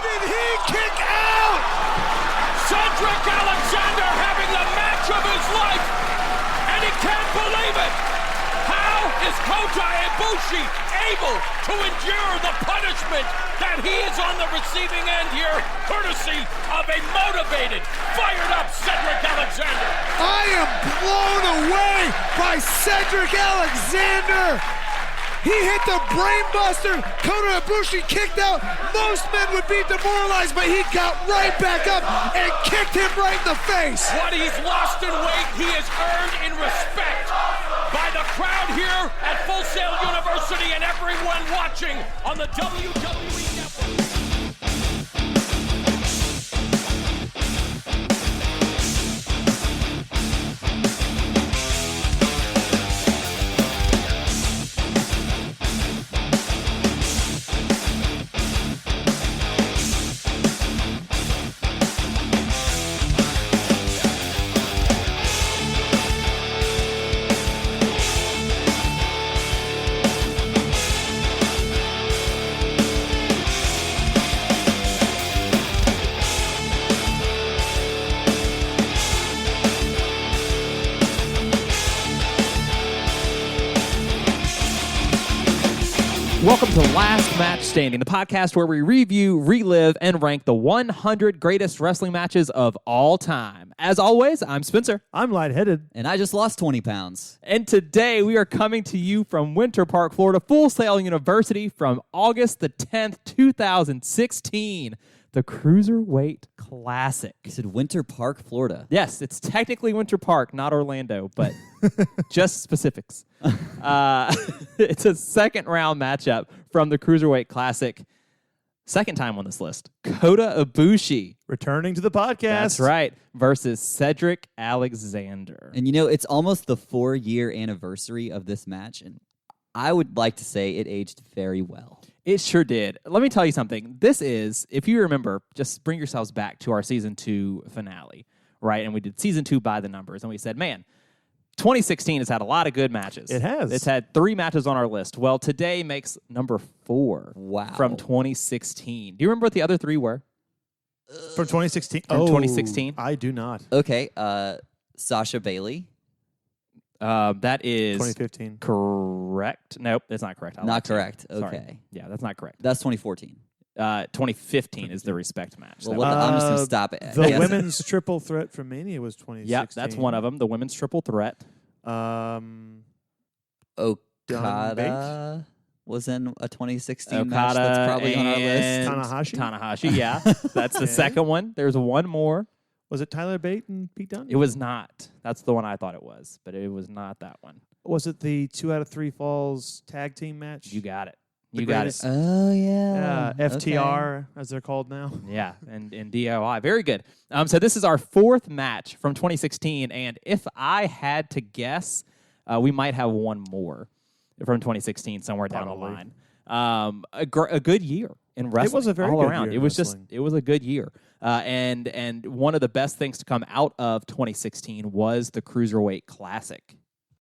did he kick out? Cedric Alexander having the match of his life, and he can't believe it. How is Kota Ibushi able to endure the punishment that he is on the receiving end here, courtesy of a motivated, fired-up Cedric Alexander? I am blown away by Cedric Alexander. He hit the brainbuster. Kota Ibushi kicked out. Most men would be demoralized, but he got right back up and kicked him right in the face. What he's lost in weight, he has earned in respect by the crowd here at Full Sail University and everyone watching on the WWE Network. Welcome to Last Match Standing, the podcast where we review, relive, and rank the 100 greatest wrestling matches of all time. As always, I'm Spencer. I'm lightheaded. And I just lost 20 pounds. And today we are coming to you from Winter Park, Florida, Full Sail University from August the 10th, 2016. The Cruiserweight Classic. You said Winter Park, Florida. Yes, it's technically Winter Park, not Orlando, but just specifics. It's a second round matchup from the Cruiserweight Classic. Second time on this list. Kota Ibushi. Returning to the podcast. That's right. Versus Cedric Alexander. And you know, it's almost the 4-year anniversary of this match, and I would like to say it aged very well. It sure did. Let me tell you something. This is, if you remember, just bring yourselves back to our Season 2 finale, right? And we did Season 2 by the numbers, and we said, man, 2016 has had a lot of good matches. It has. It's had 3 matches on our list. Well, today makes number 4 from 2016. Do you remember what the other 3 were? From 2016? From 2016? I do not. Okay, Sasha Bailey. That is 2015. correct. Nope, that's not correct. Not correct. Sorry. Okay. Yeah, that's not correct. That's 2014. 2015 is the respect match. Well, I'm just going to stop it. The women's triple threat from Mania was 2016. Yep, that's one of them. The women's triple threat. Okada was in a 2016 match. Okada That's probably on our list. Tanahashi? Yeah. That's the second one. There's one more. Was it Tyler Bate and Pete Dunne? It was not. That's the one I thought it was, but it was not that one. Was it the 2 out of 3 falls tag team match? You got it. The You got it. greatest- Oh, yeah. FTR, as they're called now. Yeah, and DIY. Very good. So this is our 4th match from 2016, and if I had to guess, we might have one more from 2016 somewhere down the line. A good year in wrestling. It was a very all good around. year It in was wrestling. it was a good year. And one of the best things to come out of 2016 was the Cruiserweight Classic.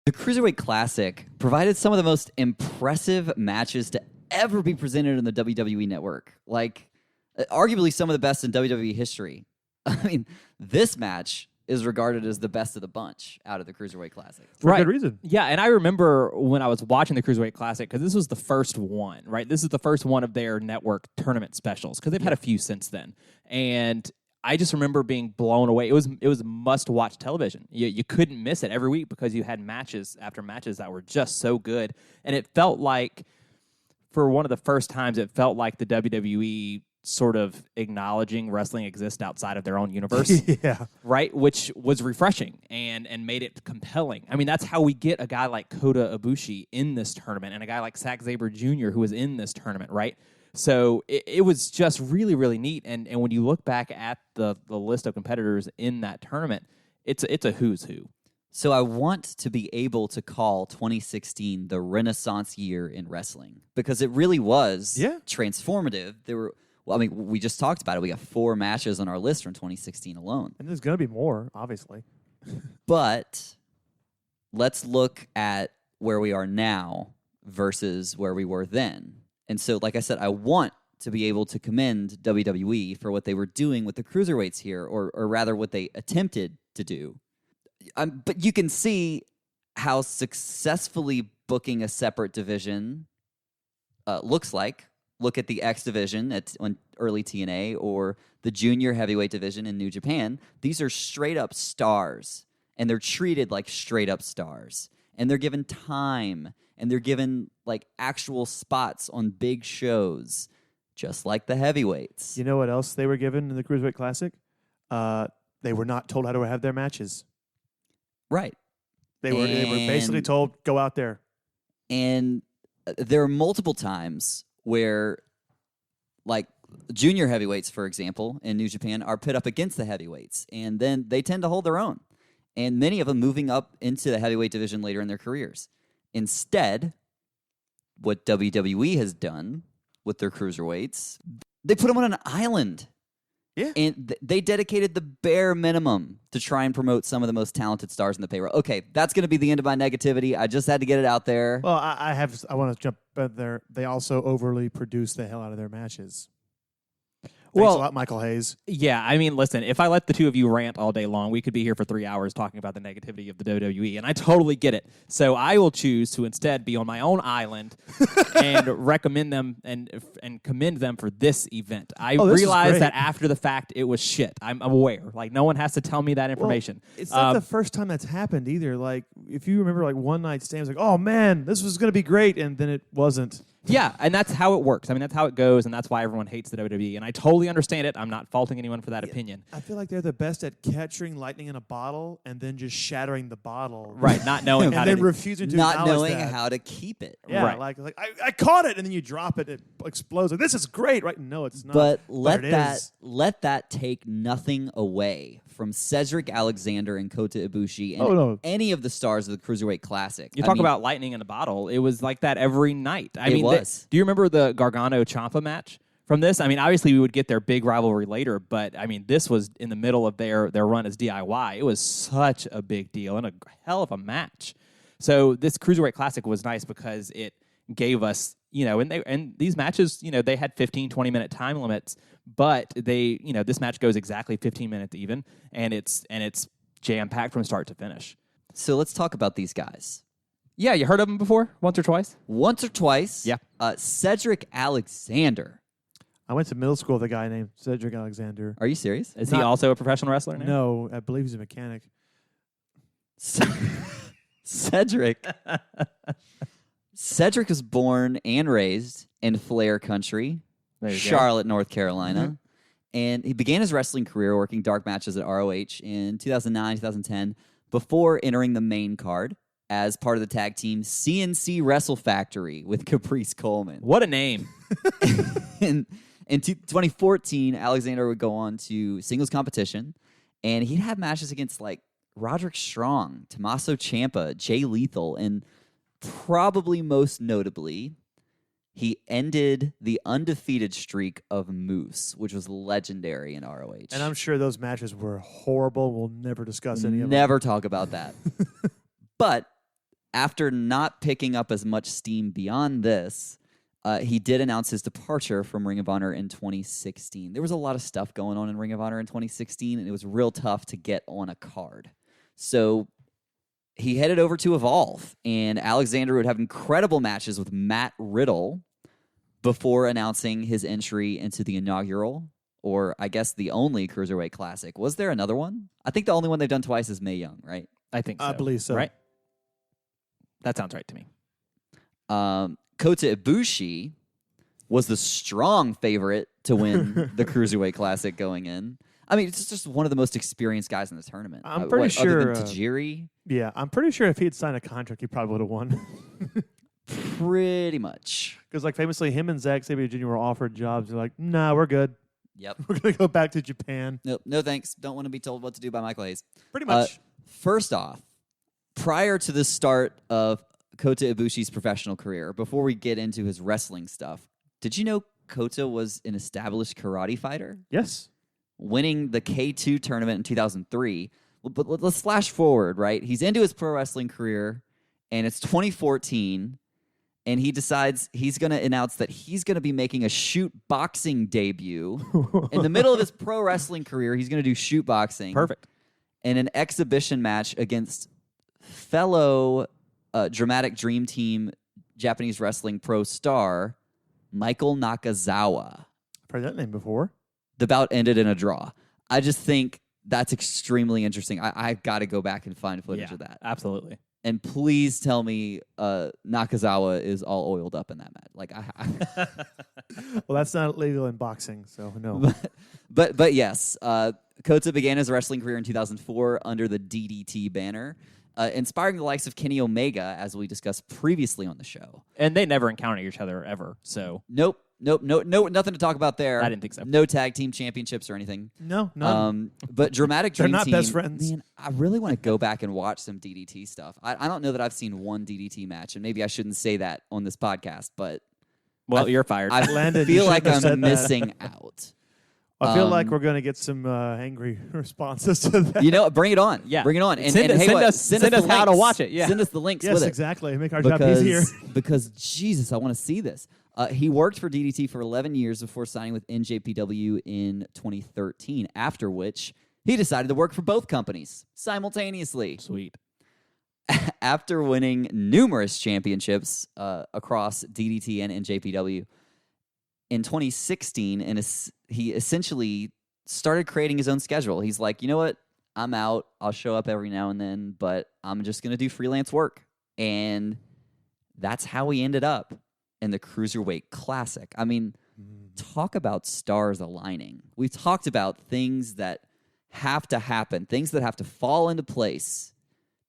The Cruiserweight Classic provided some of the most impressive matches to ever be presented in the WWE Network. Like, arguably some of the best in WWE history. I mean, this match is regarded as the best of the bunch out of the Cruiserweight Classic. For good reason. Yeah, and I remember when I was watching the Cruiserweight Classic, because this was the first one, right? This is the first one of their network tournament specials, because they've had a few since then. And I just remember being blown away. It was must-watch television. You couldn't miss it every week because you had matches after matches that were just so good. And it felt like, for one of the first times, it felt like the WWE sort of acknowledging wrestling exists outside of their own universe. Yeah. Right? Which was refreshing and made it compelling. I mean, that's how we get a guy like Kota Ibushi in this tournament and a guy like Zack Sabre Jr. who was in this tournament, right? So it was just really, really neat. And when you look back at the list of competitors in that tournament, it's a who's who. So I want to be able to call 2016 the Renaissance year in wrestling because it really was transformative. There were, well, I mean, we just talked about it. We got 4 matches on our list from 2016 alone. And there's going to be more, obviously. But let's look at where we are now versus where we were then. And so, like I said, I want to be able to commend WWE for what they were doing with the cruiserweights here, or rather what they attempted to do. But you can see how successfully booking a separate division looks like. Look at the X division on early TNA or the junior heavyweight division in New Japan. These are straight up stars, and they're treated like straight up stars. And they're given time, and they're given like actual spots on big shows, just like the heavyweights. You know what else they were given in the Cruiserweight Classic? They were not told how to have their matches. Right. They were basically told, go out there. And there are multiple times where, like, junior heavyweights, for example, in New Japan, are put up against the heavyweights, and then they tend to hold their own. And many of them moving up into the heavyweight division later in their careers. Instead, what WWE has done with their cruiserweights, they put them on an island. Yeah. And they dedicated the bare minimum to try and promote some of the most talented stars in the payroll. Okay, that's going to be the end of my negativity. I just had to get it out there. Well, I want to jump there. They also overly produce the hell out of their matches. Thanks a lot, Michael Hayes. Yeah, I mean, listen, if I let the two of you rant all day long, we could be here for 3 hours talking about the negativity of the WWE, and I totally get it. So I will choose to instead be on my own island and recommend them and commend them for this event. I realize that after the fact, it was shit. I'm aware. Like, no one has to tell me that information. Well, it's not the first time that's happened either. Like, if you remember, like, one night stands, like, oh, man, this was going to be great, and then it wasn't. Yeah, and that's how it works. I mean, that's how it goes, and that's why everyone hates the WWE. And I totally understand it. I'm not faulting anyone for that opinion. I feel like they're the best at capturing lightning in a bottle and then just shattering the bottle. Right, not knowing how to... And then refusing to not acknowledge knowing that. how to keep it. Yeah, right. like I caught it, and then you drop it, it explodes. Like, this is great, right? No, it's not. But it let that take nothing away from Cedric Alexander and Kota Ibushi and any of the stars of the Cruiserweight Classic. You talk about lightning in a bottle. It was like that every night. I mean, was. Do you remember the Gargano-Ciampa match from this? I mean, obviously we would get their big rivalry later, but I mean, this was in the middle of their run as DIY. It was such a big deal and a hell of a match. So this Cruiserweight Classic was nice because it gave us, and these matches, they had 15, 20-minute time limits, but they, this match goes exactly 15 minutes even, and it's jam-packed from start to finish. So let's talk about these guys. Yeah, you heard of them before? Once or twice? Once or twice. Yeah. Cedric Alexander. I went to middle school with a guy named Cedric Alexander. Are you serious? Is he also a professional wrestler now? No, I believe he's a mechanic. Cedric. Cedric was born and raised in Flair Country, Charlotte, North Carolina. Mm-hmm. And he began his wrestling career working dark matches at ROH in 2009, 2010, before entering the main card as part of the tag team CNC Wrestle Factory with Caprice Coleman. What a name. In 2014, Alexander would go on to singles competition, and he'd have matches against like Roderick Strong, Tommaso Ciampa, Jay Lethal, and probably most notably, he ended the undefeated streak of Moose, which was legendary in ROH. And I'm sure those matches were horrible. We'll never discuss any of them. Never talk about that. But after not picking up as much steam beyond this, he did announce his departure from Ring of Honor in 2016. There was a lot of stuff going on in Ring of Honor in 2016, and it was real tough to get on a card. So he headed over to Evolve, and Alexander would have incredible matches with Matt Riddle before announcing his entry into the inaugural, or I guess the only Cruiserweight Classic. Was there another one? I think the only one they've done twice is Mae Young, right? I think so. I believe so. Right? That sounds right to me. Kota Ibushi was the strong favorite to win the Cruiserweight Classic going in. I mean, it's just one of the most experienced guys in the tournament. I'm pretty sure. Other than Tajiri? Yeah, I'm pretty sure if he had signed a contract, he probably would have won. Pretty much. Because, like, famously, him and Zack Sabre Jr. were offered jobs. They're like, nah, we're good. Yep. We're going to go back to Japan. Nope, no thanks. Don't want to be told what to do by Michael Hayes. Pretty much. First off, prior to the start of Kota Ibushi's professional career, before we get into his wrestling stuff, did you know Kota was an established karate fighter? Yes. Winning the K2 tournament in 2003. But let's flash forward, right? He's into his pro wrestling career, and it's 2014, and he decides he's going to announce that he's going to be making a shoot boxing debut. In the middle of his pro wrestling career, he's going to do shoot boxing. Perfect. In an exhibition match against fellow Dramatic Dream Team Japanese wrestling pro star, Michael Nakazawa. I've heard that name before. The bout ended in a draw. I just think that's extremely interesting. I've got to go back and find footage of that. Absolutely. And please tell me Nakazawa is all oiled up in that match. Like, Well, that's not legal in boxing, so no. but yes, Kota began his wrestling career in 2004 under the DDT banner, inspiring the likes of Kenny Omega, as we discussed previously on the show. And they never encountered each other ever. So Nope, nothing to talk about there. I didn't think so. No tag team championships or anything. No, none. But Dramatic Dream They're not Team, best friends. Man, I really want to go back and watch some DDT stuff. I don't know that I've seen one DDT match, and maybe I shouldn't say that on this podcast, but you're fired. I Landon, you feel like shouldn't have said I'm that. missing out. I feel like we're going to get some angry responses to that. You know, bring it on. Yeah. Bring it on. And Send hey, us the how to links. watch it. Yeah. Send us the links Yes, with it. exactly. Make our job easier. Because, Jesus, I want to see this. He worked for DDT for 11 years before signing with NJPW in 2013, after which he decided to work for both companies simultaneously. Sweet. After winning numerous championships across DDT and NJPW, in 2016, he essentially started creating his own schedule. He's like, you know what? I'm out. I'll show up every now and then, but I'm just going to do freelance work. And that's how he ended up in the Cruiserweight Classic. I mean, talk about stars aligning. We've talked about things that have to happen, things that have to fall into place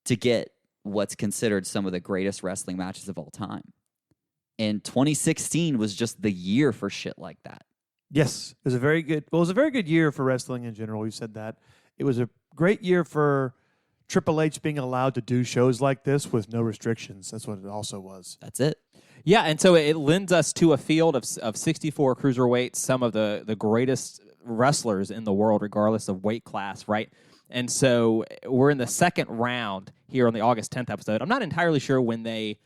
to get what's considered some of the greatest wrestling matches of all time. And 2016 was just the year for shit like that. Yes, it was a very good. Well, it was a very good year for wrestling in general. We've said that. It was a great year for Triple H being allowed to do shows like this with no restrictions. That's what it also was. That's it. Yeah, and so it lends us to a field of 64 cruiserweights, some of the greatest wrestlers in the world, regardless of weight class, right? And so we're in the second round here on the August 10th episode. I'm not entirely sure when they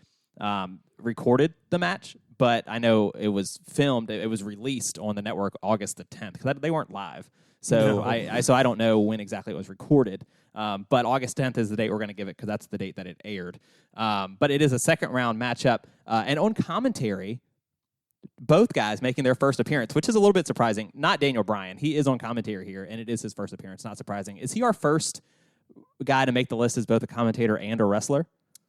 recorded the match, but I know it was filmed. It was released on the network August the 10th because they weren't live. So No. I don't know when exactly it was recorded. But August 10th is the date we're going to give it because that's the date that it aired. But it is a second round matchup. And on commentary, both guys making their first appearance, which is a little bit surprising. Not Daniel Bryan. He is on commentary here, and it is his first appearance. Not surprising. Is he our first guy to make the list as both a commentator and a wrestler?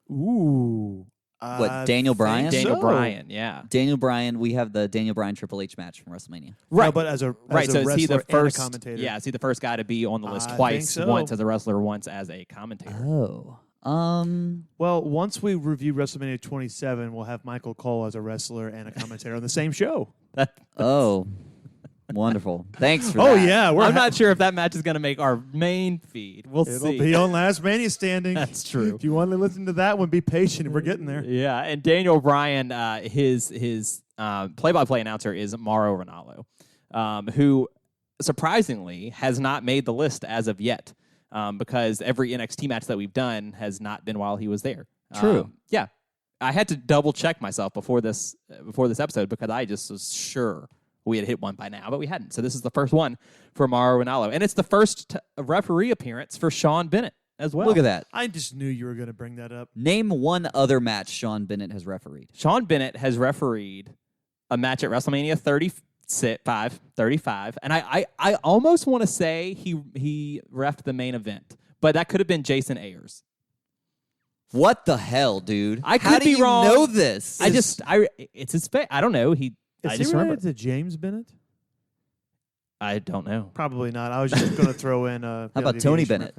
Ooh. What, Daniel Bryan? Daniel so. Bryan, yeah. Daniel Bryan, we have the Daniel Bryan Triple H match from WrestleMania. Right. No, but as a Right, so is he the wrestler and a first? commentator. Yeah, is he the first guy to be on the list I twice? think so. Once as a wrestler, once as a commentator. Oh. Well, once we review WrestleMania 27, we'll have Michael Cole as a wrestler and a commentator on the same show. Oh. Wonderful. Thanks for Oh that. yeah, I'm not sure if that match is going to make our main feed. We'll It'll see. be on Last Mania Standing. That's true. If you want to listen to that one, be patient. We're getting there. Yeah, and Daniel Bryan, his play-by-play announcer is Mauro Ranallo, who surprisingly has not made the list as of yet, because every NXT match that we've done has not been while he was there. True. Yeah, I had to double check myself before this episode because I just was sure we had hit one by now, but we hadn't. So this is the first one for Mauro Ranallo, and it's the first referee appearance for Sean Bennett as well. Look at that. I just knew you were going to bring that up. Name one other match Sean Bennett has refereed. Sean Bennett has refereed a match at WrestleMania 35, and I almost want to say he reffed the main event, but that could have been Jason Ayers. What the hell, dude? I How could do be you wrong. know this? It's his face. I don't know. I Is just he remember. related to James Bennett? I don't know. Probably not. I was just going to throw in a. How about Tony Bennett?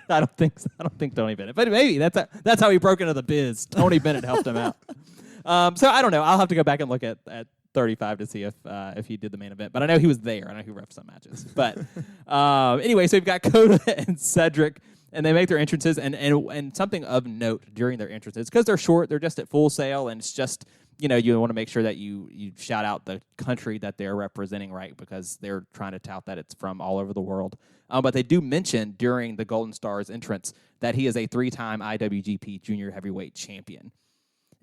I don't think so. I don't think Tony Bennett, but maybe that's how he broke into the biz. Tony Bennett helped him out. So I don't know. I'll have to go back and look at 35 to see if he did the main event. But I know he was there. I know he reffed some matches. But anyway, so we've got Kota and Cedric, and they make their entrances. And something of note during their entrances, because they're short, they're just at Full Sail, and it's just, you want to make sure that you shout out the country that they're representing, right? Because they're trying to tout that it's from all over the world. But they do mention during the Golden Stars entrance that he is a 3-time IWGP Junior Heavyweight Champion.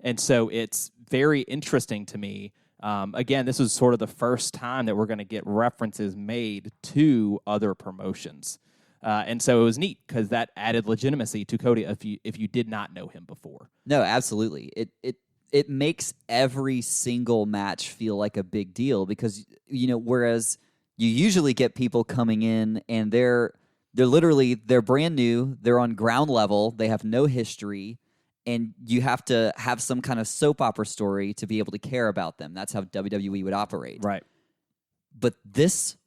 And so it's very interesting to me. Again, this was sort of the first time that we're going to get references made to other promotions. And so it was neat because that added legitimacy to Cody if you did not know him before. No, absolutely. It makes every single match feel like a big deal because, whereas you usually get people coming in and they're brand new, they're on ground level, they have no history, and you have to have some kind of soap opera story to be able to care about them. That's how WWE would operate. Right. But these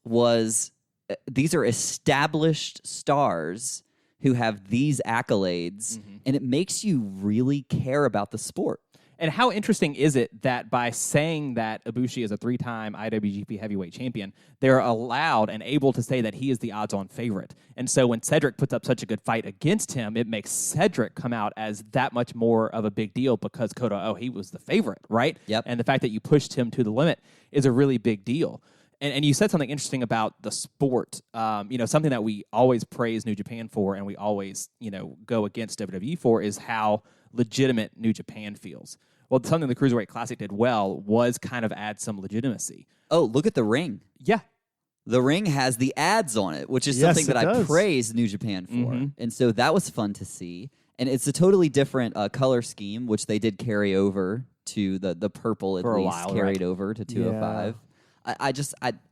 are established stars who have these accolades, and it makes you really care about the sport. And how interesting is it that by saying that Ibushi is a 3-time IWGP Heavyweight Champion, they're allowed and able to say that he is the odds-on favorite. And so when Cedric puts up such a good fight against him, it makes Cedric come out as that much more of a big deal because Kota, he was the favorite, right? Yep. And the fact that you pushed him to the limit is a really big deal. And you said something interesting about the sport. Something that we always praise New Japan for and we always, go against WWE for is how legitimate New Japan feels. Well, something the Cruiserweight Classic did well was kind of add some legitimacy. Oh, look at the ring. Yeah. The ring has the ads on it, which is Yes, something that it I does. praise New Japan for. And so that was fun to see. And it's a totally different color scheme, which they did carry over to the purple at For a least, while, carried right. over to 205.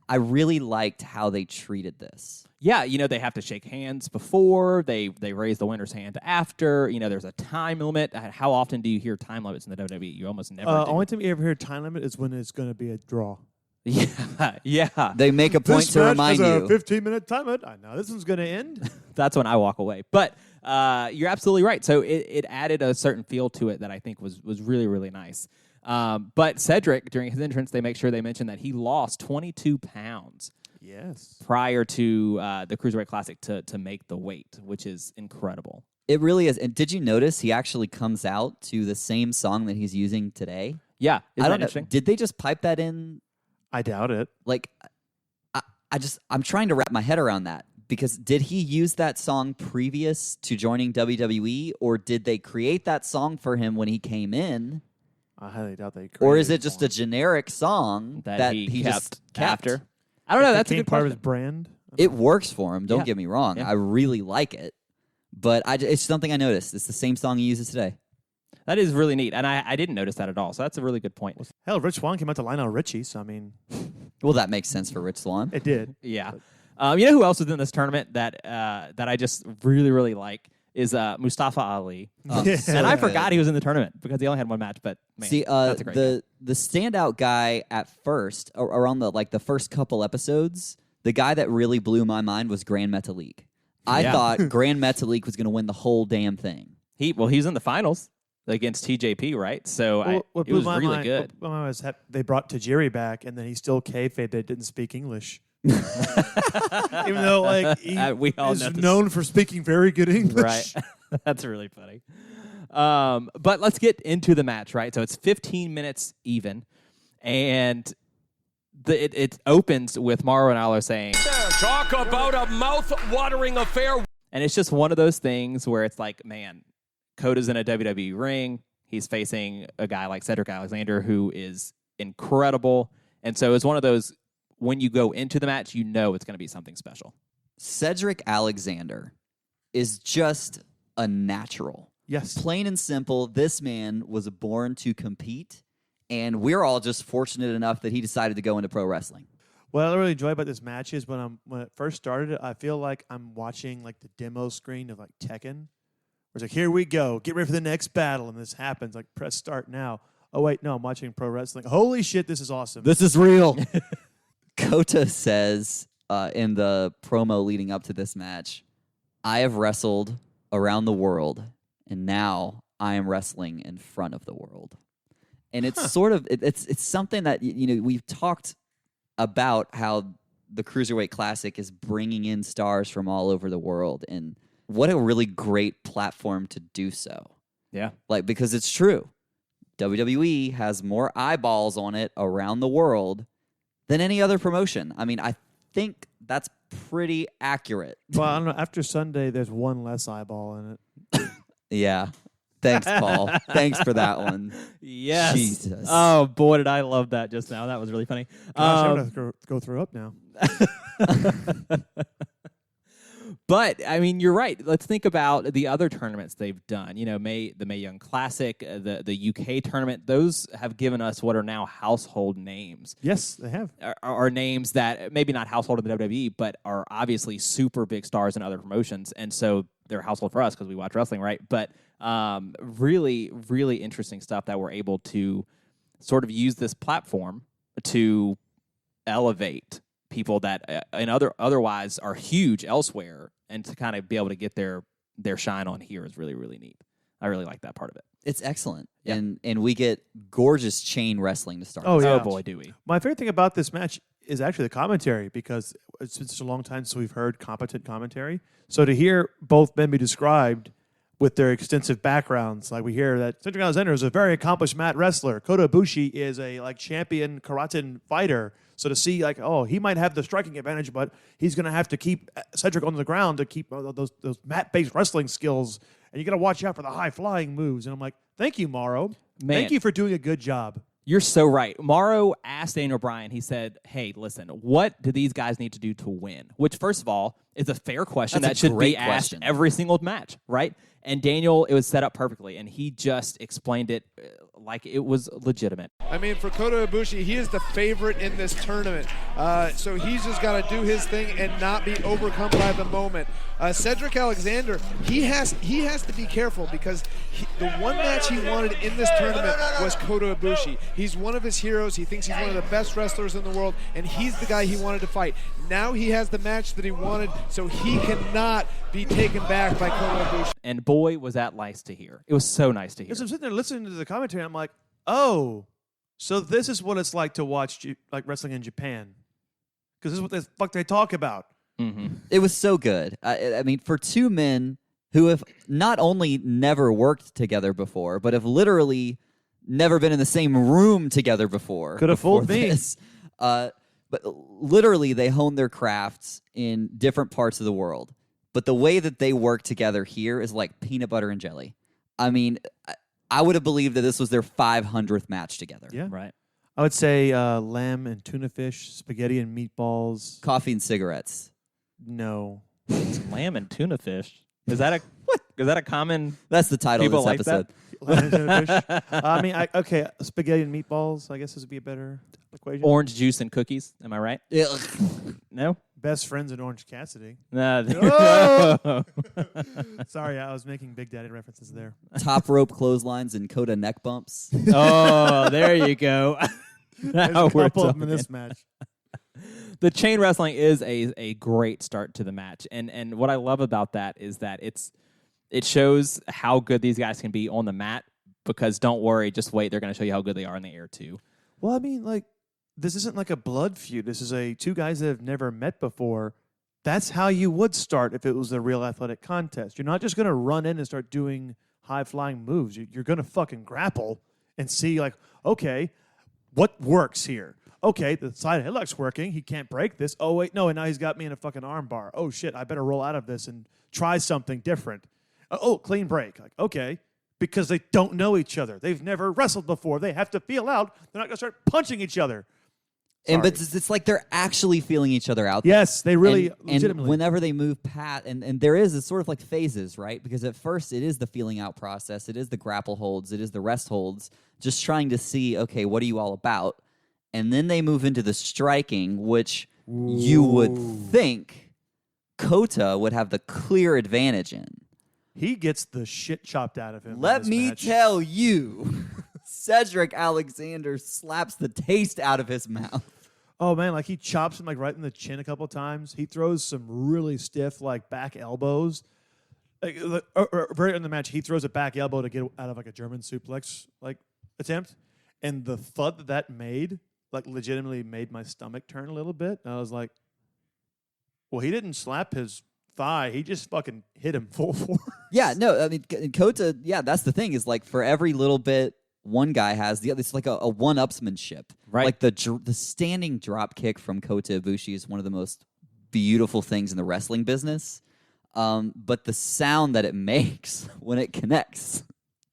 I really liked how they treated this. Yeah, they have to shake hands before, they raise the winner's hand after, there's a time limit. How often do you hear time limits in the WWE? You almost never do. Only time you ever hear time limit is when it's going to be a draw. Yeah. They make a point This to match remind has you. a 15-minute time limit. I know this one's going to end. That's when I walk away. But you're absolutely right. So it added a certain feel to it that I think was really, really nice. But Cedric, during his entrance, they make sure they mention that he lost 22 pounds Yes. prior to the Cruiserweight Classic to make the weight, which is incredible. It really is. And did you notice he actually comes out to the same song that he's using today? Yeah. Isn't I that don't know. interesting? Did they just pipe that in? I doubt it. Like, I'm trying to wrap my head around that because did he use that song previous to joining WWE, or did they create that song for him when he came in, I highly doubt they. or is created it just one. a generic song That he just kept after. I don't know. That's a Became good part question. of his brand. It works for him. Don't Yeah. get me wrong. Yeah. I really like it, but it's something I noticed. It's the same song he uses today. That is really neat, and I didn't notice that at all. So that's a really good point. Hell, Rich Swann came out to Lionel Richie, so I mean, Well, that makes sense for Rich Swann. it did. Yeah. You know who else was in this tournament that I just really, really like is Mustafa Ali. Yeah. And I forgot he was in the tournament because he only had one match. But man, See, that's a great guy. the standout guy at first, around the first couple episodes, the guy that really blew my mind was Grand Metalik. I Yeah. thought Grand Metalik was going to win the whole damn thing. He's in the finals against TJP, right? So What it blew was my really mind, good. what blew my mind was that they brought Tajiri back, and then he still kayfabe that didn't speak English. Even though, like, he We all is know this. known for speaking very good English. Right. That's really funny. But let's get into the match, right? So it's 15 minutes even, and it opens with Mauro Ranallo saying, Talk about a mouth-watering affair. and it's just one of those things where it's like, man, Kota's in a WWE ring. He's facing a guy like Cedric Alexander, who is incredible. And so it's one of those, when you go into the match, you know it's going to be something special. Cedric Alexander is just a natural. Yes. Plain and simple, this man was born to compete, and we're all just fortunate enough that he decided to go into pro wrestling. What I really enjoy about this match is when it first started, I feel like I'm watching like the demo screen of like Tekken. Where it's like, here we go, get ready for the next battle, and this happens. Like, press start now. Oh wait, no, I'm watching pro wrestling. Holy shit, this is awesome. This is real. Kota says in the promo leading up to this match, I have wrestled around the world, and now I am wrestling in front of the world. And it's sort of, it's something that, we've talked about how the Cruiserweight Classic is bringing in stars from all over the world. And what a really great platform to do so. Yeah. Like, because it's true. WWE has more eyeballs on it around the world than any other promotion. I mean, I think that's pretty accurate. Well, I don't know. After Sunday, there's one less eyeball in it. Yeah. Thanks, Paul. Thanks for that one. Yes. Jesus. Oh boy, did I love that just now. That was really funny. Gosh, I'm going to go throw up now. But I mean, you're right. Let's think about the other tournaments they've done. You know, the Mae Young Classic, the UK tournament. Those have given us what are now household names. Yes, they have. Are names that maybe not household in the WWE, but are obviously super big stars in other promotions, and so they're household for us because we watch wrestling, right? But really, really interesting stuff that we're able to sort of use this platform to elevate people that otherwise are huge elsewhere, and to kind of be able to get their shine on here is really, really neat. I really like that part of it. It's excellent. Yeah. And we get gorgeous chain wrestling to start Oh, with. yeah. Oh boy, do we. My favorite thing about this match is actually the commentary, because it's been such a long time since we've heard competent commentary. So to hear both men be described with their extensive backgrounds, like we hear that Cedric Alexander is a very accomplished mat wrestler. Kota Ibushi is a champion karate fighter. So to see he might have the striking advantage, but he's going to have to keep Cedric on the ground to keep those mat-based wrestling skills. And you got to watch out for the high-flying moves. And I'm like, thank you, Morrow. Man. Thank you for doing a good job. You're so right. Morrow asked Daniel Bryan, he said, hey, listen, what do these guys need to do to win? Which, first of all, is a fair question That's that a should great be asked question. every single match, right? And Daniel, it was set up perfectly, and he just explained it like it was legitimate. I mean, for Kota Ibushi, he is the favorite in this tournament. So he's just got to do his thing and not be overcome by the moment. Cedric Alexander, he has to be careful, because the one match he wanted in this tournament was Kota Ibushi. He's one of his heroes. He thinks he's one of the best wrestlers in the world, and he's the guy he wanted to fight. Now he has the match that he wanted, so he cannot be taken back by Kota Ibushi. And boy, was that nice to hear. It was so nice to hear. Because I'm sitting there listening to the commentary, and I'm like, oh, so this is what it's like to watch wrestling in Japan. Because this is what the fuck they talk about. Mm-hmm. It was so good. I mean, for two men who have not only never worked together before, but have literally never been in the same room together before. Could have fooled me. This. But literally, they hone their crafts in different parts of the world. But the way that they work together here is like peanut butter and jelly. I mean, I would have believed that this was their 500th match together. Yeah. Right. I would say lamb and tuna fish, spaghetti and meatballs. Coffee and cigarettes. No. Lamb and tuna fish. Is that a what? Is that a common? That's the title People of like this that? episode. Lamb and tuna fish. I mean, okay, spaghetti and meatballs, I guess this would be a better equation. Orange juice and cookies. Am I right? Ugh. No. Best friends in Orange Cassidy. No. Oh! Sorry, I was making Big Daddy references there. Top rope clotheslines and Kota neck bumps. Oh, there you go. There's Now a we're couple of them talking. in this match. The chain wrestling is a great start to the match, and what I love about that is that it shows how good these guys can be on the mat. Because don't worry, just wait, they're going to show you how good they are in the air too. Well, I mean, this isn't like a blood feud. This is two guys that have never met before. That's how you would start if it was a real athletic contest. You're not just going to run in and start doing high-flying moves. You're going to fucking grapple and see, okay, what works here? Okay, the side headlock's working. He can't break this. Oh, wait, no, and now he's got me in a fucking arm bar. Oh, shit, I better roll out of this and try something different. Oh, clean break. Okay. Because they don't know each other. They've never wrestled before. They have to feel out. They're not going to start punching each other. But it's like they're actually feeling each other out. Yes, they really and legitimately. whenever they move past, and there is, it's sort of like phases, right? Because at first it is the feeling out process, it is the grapple holds, it is the rest holds, just trying to see, okay, what are you all about? And then they move into the striking, which you would think Kota would have the clear advantage in. He gets the shit chopped out of him. Let in this me match. tell you, Cedric Alexander slaps the taste out of his mouth. Oh man, he chops him right in the chin a couple of times. He throws some really stiff back elbows. Very in the match, he throws a back elbow to get out of a German suplex attempt, and the thud that made legitimately made my stomach turn a little bit. And I was like, well, he didn't slap his thigh. He just fucking hit him full force. Yeah, no, I mean, Kota, yeah, that's the thing is for every little bit one guy has, the other, it's like a one-upsmanship. Right. Like the standing drop kick from Kota Ibushi is one of the most beautiful things in the wrestling business. But the sound that it makes when it connects.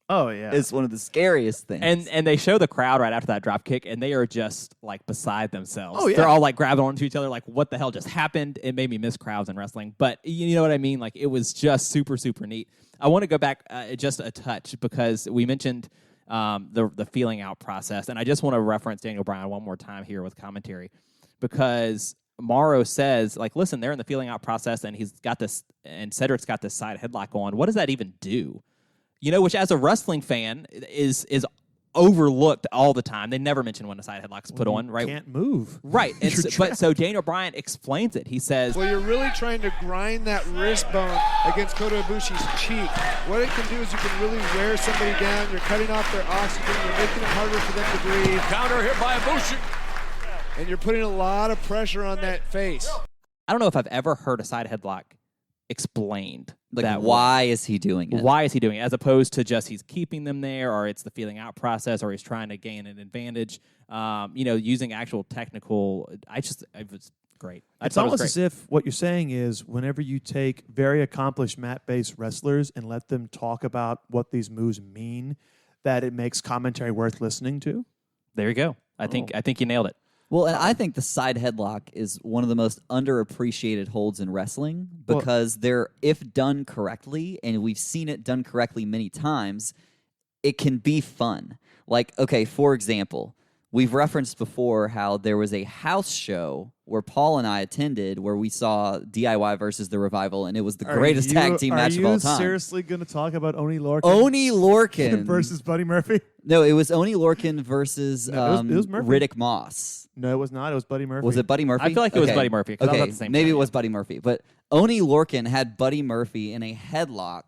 Oh yeah. is one of the scariest things. And they show the crowd right after that drop kick, and they are just like beside themselves. Oh, yeah. They're all like grabbing onto each other, like what the hell just happened? It made me miss crowds in wrestling, but you know what I mean. Like it was just super super neat. I want to go back just a touch because we mentioned the feeling out process, and I just want to reference Daniel Bryan one more time here with commentary because Morrow says, like, listen, they're in the feeling out process, and he's got this, and Cedric's got this side headlock on. What does that even do? You know, which as a wrestling fan is overlooked all the time. They never mention when a side headlock's put on, right? Can't move. Right. And so Daniel Bryan explains it. He says, Well, you're really trying to grind that wrist bone against Kota Ibushi's cheek. What it can do is you can really wear somebody down. You're cutting off their oxygen. You're making it harder for them to breathe. Counter hit by Ibushi. And you're putting a lot of pressure on that face. I don't know if I've ever heard a side headlock explained. Like, that why is he doing it? Why is he doing it? As opposed to just he's keeping them there, or it's the feeling out process, or he's trying to gain an advantage. Using actual technical. It was great. It's almost as if what you're saying is whenever you take very accomplished mat-based wrestlers and let them talk about what these moves mean, that it makes commentary worth listening to. There you go. I think you nailed it. Well, and I think the side headlock is one of the most underappreciated holds in wrestling because they're, if done correctly, and we've seen it done correctly many times, it can be fun. Like, okay, for example, we've referenced before how there was a house show where Paul and I attended where we saw DIY versus The Revival, and it was the greatest tag team match of all time. Are you seriously going to talk about Oni Lorcan? Oni Lorcan versus Buddy Murphy? No, it was Oni Lorcan versus it was Murphy. Riddick Moss. No, it was not. It was Buddy Murphy. Was it Buddy Murphy? I feel like it was Buddy Murphy. Okay, at the same maybe time. it was Buddy Murphy. But Oni Lorcan had Buddy Murphy in a headlock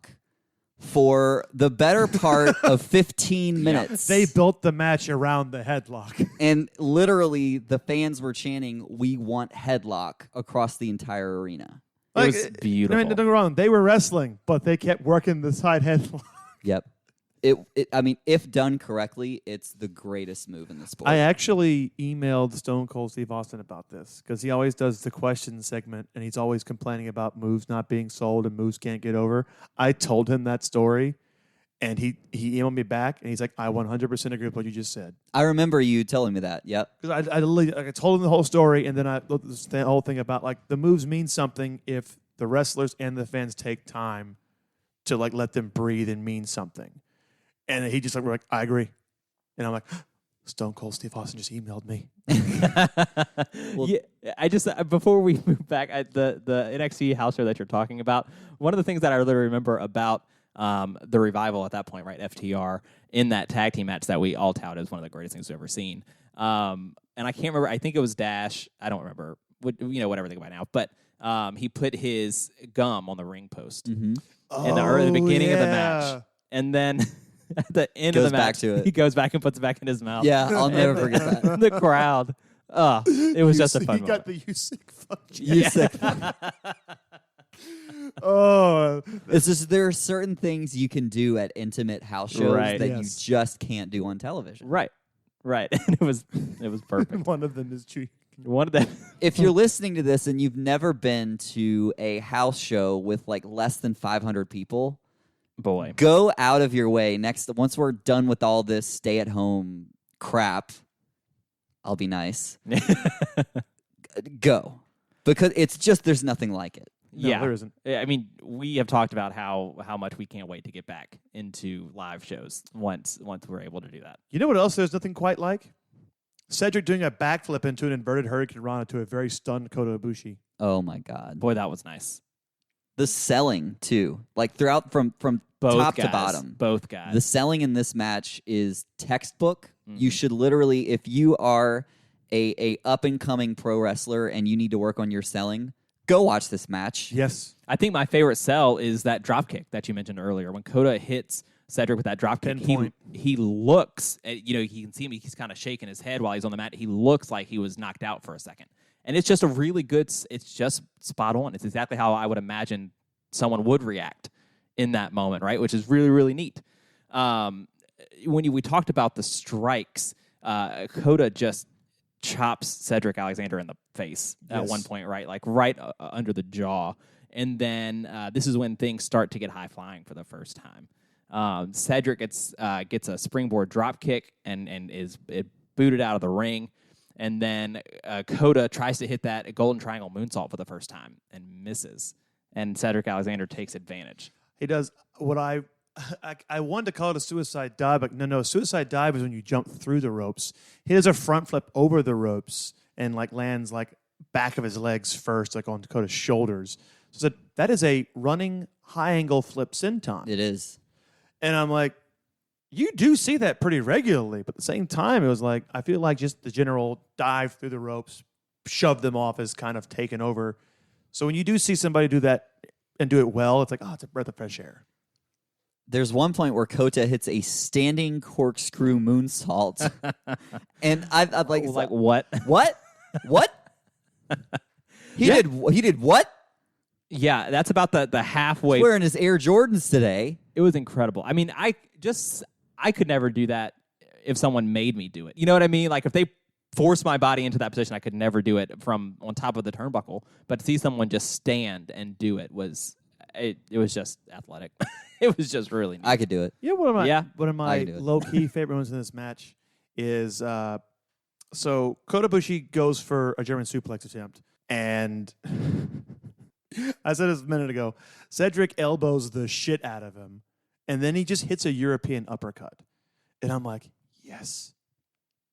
for the better part of 15 minutes. They built the match around the headlock. And literally, the fans were chanting, "We want headlock," across the entire arena. It was beautiful. I mean, don't get me wrong. They were wrestling, but they kept working the side headlock. Yep. I mean, if done correctly, it's the greatest move in the sport. I actually emailed Stone Cold Steve Austin about this because he always does the question segment, and he's always complaining about moves not being sold and moves can't get over. I told him that story, and he emailed me back, and he's like, I 100% agree with what you just said. I remember you telling me that. Yep. Because I told him the whole story, and then I looked at the whole thing about, like, the moves mean something if the wrestlers and the fans take time to, like, let them breathe and mean something. And he just like, I agree. And I'm like, Stone Cold Steve Austin just emailed me. I just before we move back, the NXT house show that you're talking about, one of the things that I really remember about the Revival at that point, right, FTR, in that tag team match that we all touted as one of the greatest things we've ever seen. And I can't remember. I think it was Dash. I don't remember. Whatever they go by now. But he put his gum on the ring post in the beginning of the match, and then. At the end of the match, he goes back and puts it back in his mouth. Yeah, I'll never forget that. The crowd. It was just a fun He got moment. the you sick fuck. You sick. Oh. It's just there are certain things you can do at intimate house shows Right. that Yes. you just can't do on television. Right. And it was perfect. One of them is true. One of them. If you're listening to this and you've never been to a house show with like less than 500 people, Boy. go out of your way once we're done with all this stay-at-home crap. I'll be nice. Go. Because it's just there's nothing like it. No, Yeah. there isn't. I mean, we have talked about how much we can't wait to get back into live shows once we're able to do that. You know what else there's nothing quite like? Cedric doing a backflip into an inverted Hurricane Rana to a very stunned Kota Ibushi. Oh my God. Boy, that was nice. The selling too. Like throughout from Both top guys, to bottom. Both guys. The selling in this match is textbook. You should literally, if you are a up and coming pro wrestler and you need to work on your selling, go watch this match. Yes. I think my favorite sell is that drop kick that you mentioned earlier. When Kota hits Cedric with that drop kick, he looks, you can see him, he's kind of shaking his head while he's on the mat. He looks like he was knocked out for a second. And it's just a really good, it's just spot on. It's exactly how I would imagine someone would react in that moment, right? Which is really, really neat. When we talked about the strikes, Kota just chops Cedric Alexander in the face at one point, right? Like right under the jaw. And then this is when things start to get high flying for the first time. Cedric gets a springboard drop kick and is booted out of the ring. And then Kota tries to hit that golden triangle moonsault for the first time and misses. And Cedric Alexander takes advantage. He does what I wanted to call it a suicide dive, but no, suicide dive is when you jump through the ropes. He does a front flip over the ropes and like lands like back of his legs first, like on Dakota's shoulders. So that is a running high angle flip senton. It is. And I'm like, you do see that pretty regularly, but at the same time, it was like, I feel like just the general dive through the ropes, shove them off is kind of taken over. So when you do see somebody do that and do it well, it's like, oh, it's a breath of fresh air. There's one point where Kota hits a standing corkscrew moonsault. And I'd like, what? What? What? He did what? Yeah, that's about the halfway. He's wearing his Air Jordans today. It was incredible. I mean, I could never do that if someone made me do it. You know what I mean? Like if they forced my body into that position, I could never do it from on top of the turnbuckle. But to see someone just stand and do it was just athletic. It was just really neat. I could do it. Yeah, one of my do it. low-key favorite ones in this match is so Kota Ibushi goes for a German suplex attempt, and I said this a minute ago, Cedric elbows the shit out of him, and then he just hits a European uppercut. And I'm like, yes,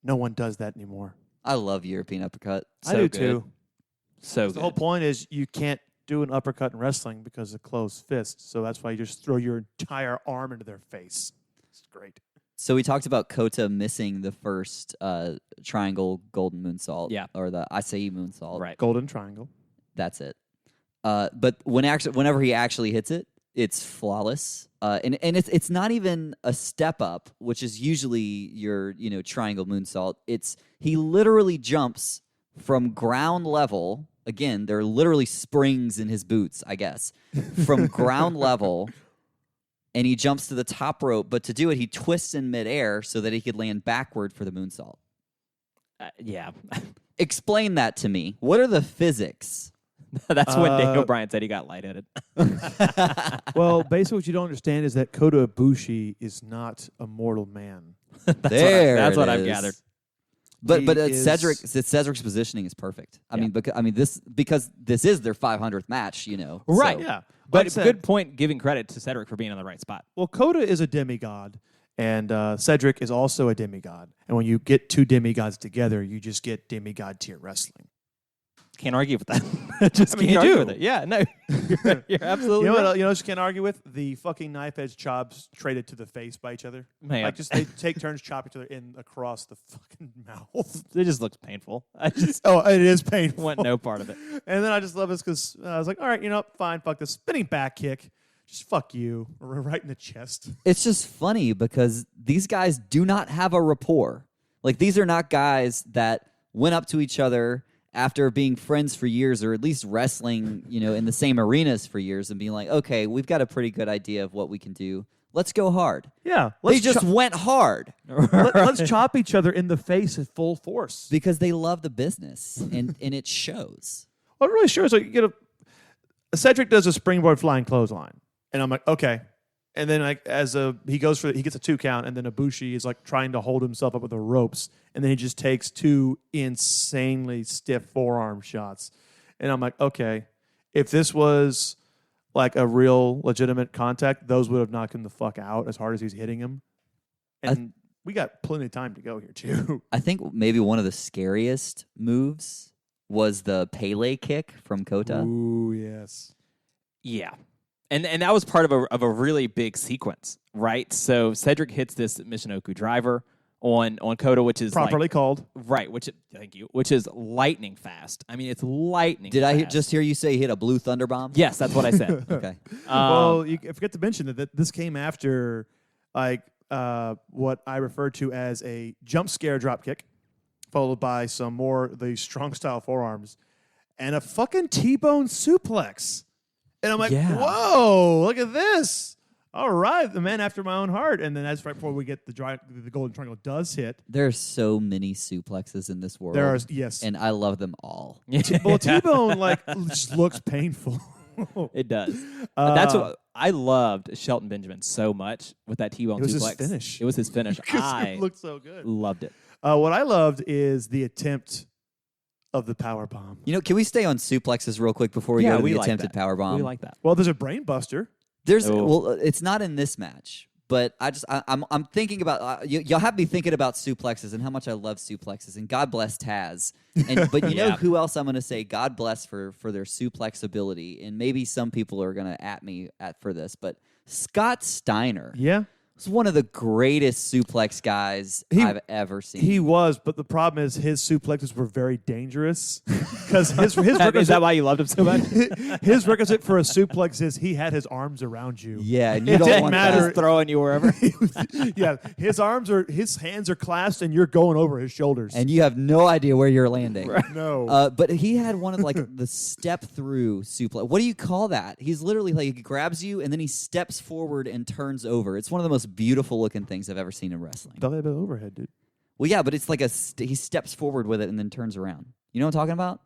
no one does that anymore. I love European uppercut. I do too. So The whole point is you can't do an uppercut in wrestling because of closed fists, so that's why you just throw your entire arm into their face. It's great. So we talked about Kota missing the first triangle golden moonsault. Yeah. Or the Acai moonsault. Right. Golden triangle. That's it. But whenever he actually hits it, it's flawless. And it's not even a step up, which is usually your triangle moonsault. He literally jumps from ground level. Again, there are literally springs in his boots, I guess, from ground level, and he jumps to the top rope. But to do it, he twists in midair so that he could land backward for the moonsault. yeah. Explain that to me. What are the physics? That's when Daniel Bryan said he got lightheaded. Well, basically what you don't understand is that Kota Ibushi is not a mortal man. That's what I've gathered. But He is- Cedric's positioning is perfect. I mean, because this is their 500th match, Right. So- Yeah. But Like I said, good point giving credit to Cedric for being in the right spot. well, Kota is a demigod, and Cedric is also a demigod. And when you get two demigods together, you just get demigod tier wrestling. Can't argue with that. Just I mean, can't you argue do. with it. Yeah, no, you're absolutely You know right. what? You know what you can't argue with? The fucking knife edge chops traded to the face by each other. Man. Like just they take turns chop each other in across the fucking mouth. It just looks painful. I just Oh, it is painful. want no part of it. And then I just love this because I was like, all right, fine, fuck this. Spinning back kick. Just fuck you. Right in the chest. It's just funny because these guys do not have a rapport. Like, these are not guys that went up to each other after being friends for years, or at least wrestling, in the same arenas for years, and being like, okay, we've got a pretty good idea of what we can do. Let's go hard. Yeah. They just went hard let's chop each other in the face at full force. because they love the business, and it shows. Well, it really shows. Like, you get a Cedric does a springboard flying clothesline, and I'm like, okay. And then he gets a 2 count, and then Ibushi is like trying to hold himself up with the ropes, and then he just takes 2 insanely stiff forearm shots, and I'm like, okay, if this was like a real legitimate contact, those would have knocked him the fuck out as hard as he's hitting him, and we got plenty of time to go here too. I think maybe one of the scariest moves was the Pele kick from Kota. Ooh, yes. Yeah. And that was part of a really big sequence, right? So Cedric hits this Michinoku driver on Kota, which is Properly called. right, thank you, which is lightning fast. I mean, it's lightning Did fast. I just hear you say he hit a blue thunder bomb? Yes, that's what I said. Okay. Well, you forget to mention that this came after what I refer to as a jump scare drop kick, followed by some more of the strong style forearms, and a fucking T-bone suplex. And I'm like, Yeah. whoa, look at this. All right, the man after my own heart. And then that's right before we get the golden triangle does hit. There are so many suplexes in this world. There are, yes. And I love them all. Well, T-bone just looks painful. It does. That's what I loved Shelton Benjamin so much with that T-bone It was suplex. his finish. It was his finish. I It looked so good. loved it. What I loved is the attempt of the power bomb. You know, can we stay on suplexes real quick before we go to the attempted power bomb? We like that. Well, there's a brain buster. There's Oh. well, it's not in this match, but I'm thinking about y'all have me thinking about suplexes and how much I love suplexes, and God bless Taz. And but you know Yeah. who else I'm going to say God bless for their suplex ability, and maybe some people are going to at me for this, but Scott Steiner. Yeah. Was one of the greatest suplex guys I've ever seen. He was, but the problem is his suplexes were very dangerous because his Is that requisite, why you loved him so much? his requisite for a suplex is he had his arms around you. yeah, and you It don't didn't want matter. that. Just throwing you wherever. Yeah, his hands are clasped and you're going over his shoulders. And you have no idea where you're landing. no. But he had one of like the step through suplex. What do you call that? He's literally like he grabs you and then he steps forward and turns over. It's one of the most beautiful looking things I've ever seen in wrestling. Double overhead, dude. Well, yeah, but it's like he steps forward with it and then turns around. You know what I'm talking about?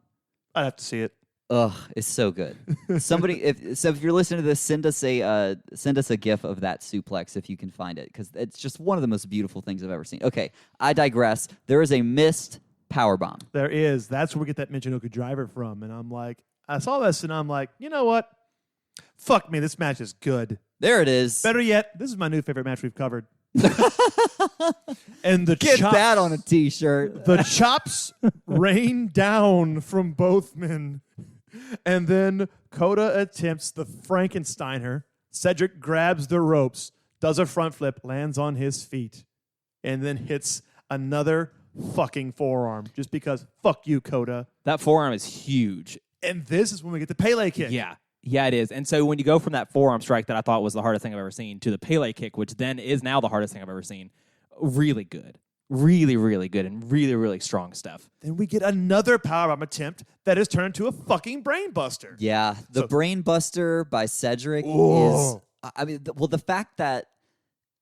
I'd have to see it. Ugh, it's so good. Somebody, if you're listening to this, send us a GIF of that suplex if you can find it, because it's just one of the most beautiful things I've ever seen. Okay, I digress. There is a missed power bomb. There is. That's where we get that Michinoku driver from. And I'm like, I saw this and I'm like, you know what? Fuck me, this match is good. There it is. Better yet, this is my new favorite match we've covered. And the Get chop- that on a T-shirt. the chops rain down from both men. And then Kota attempts the Frankensteiner. Cedric grabs the ropes, does a front flip, lands on his feet, and then hits another fucking forearm just because fuck you, Kota. That forearm is huge. And this is when we get the Pele kick. Yeah. Yeah, it is. And so when you go from that forearm strike that I thought was the hardest thing I've ever seen to the Pele kick, which then is now the hardest thing I've ever seen, really good. Really, really good and really, really strong stuff. Then we get another powerbomb attempt that is turned to a fucking brain buster. Yeah, the brain buster by Cedric is. Ooh. I mean, the fact that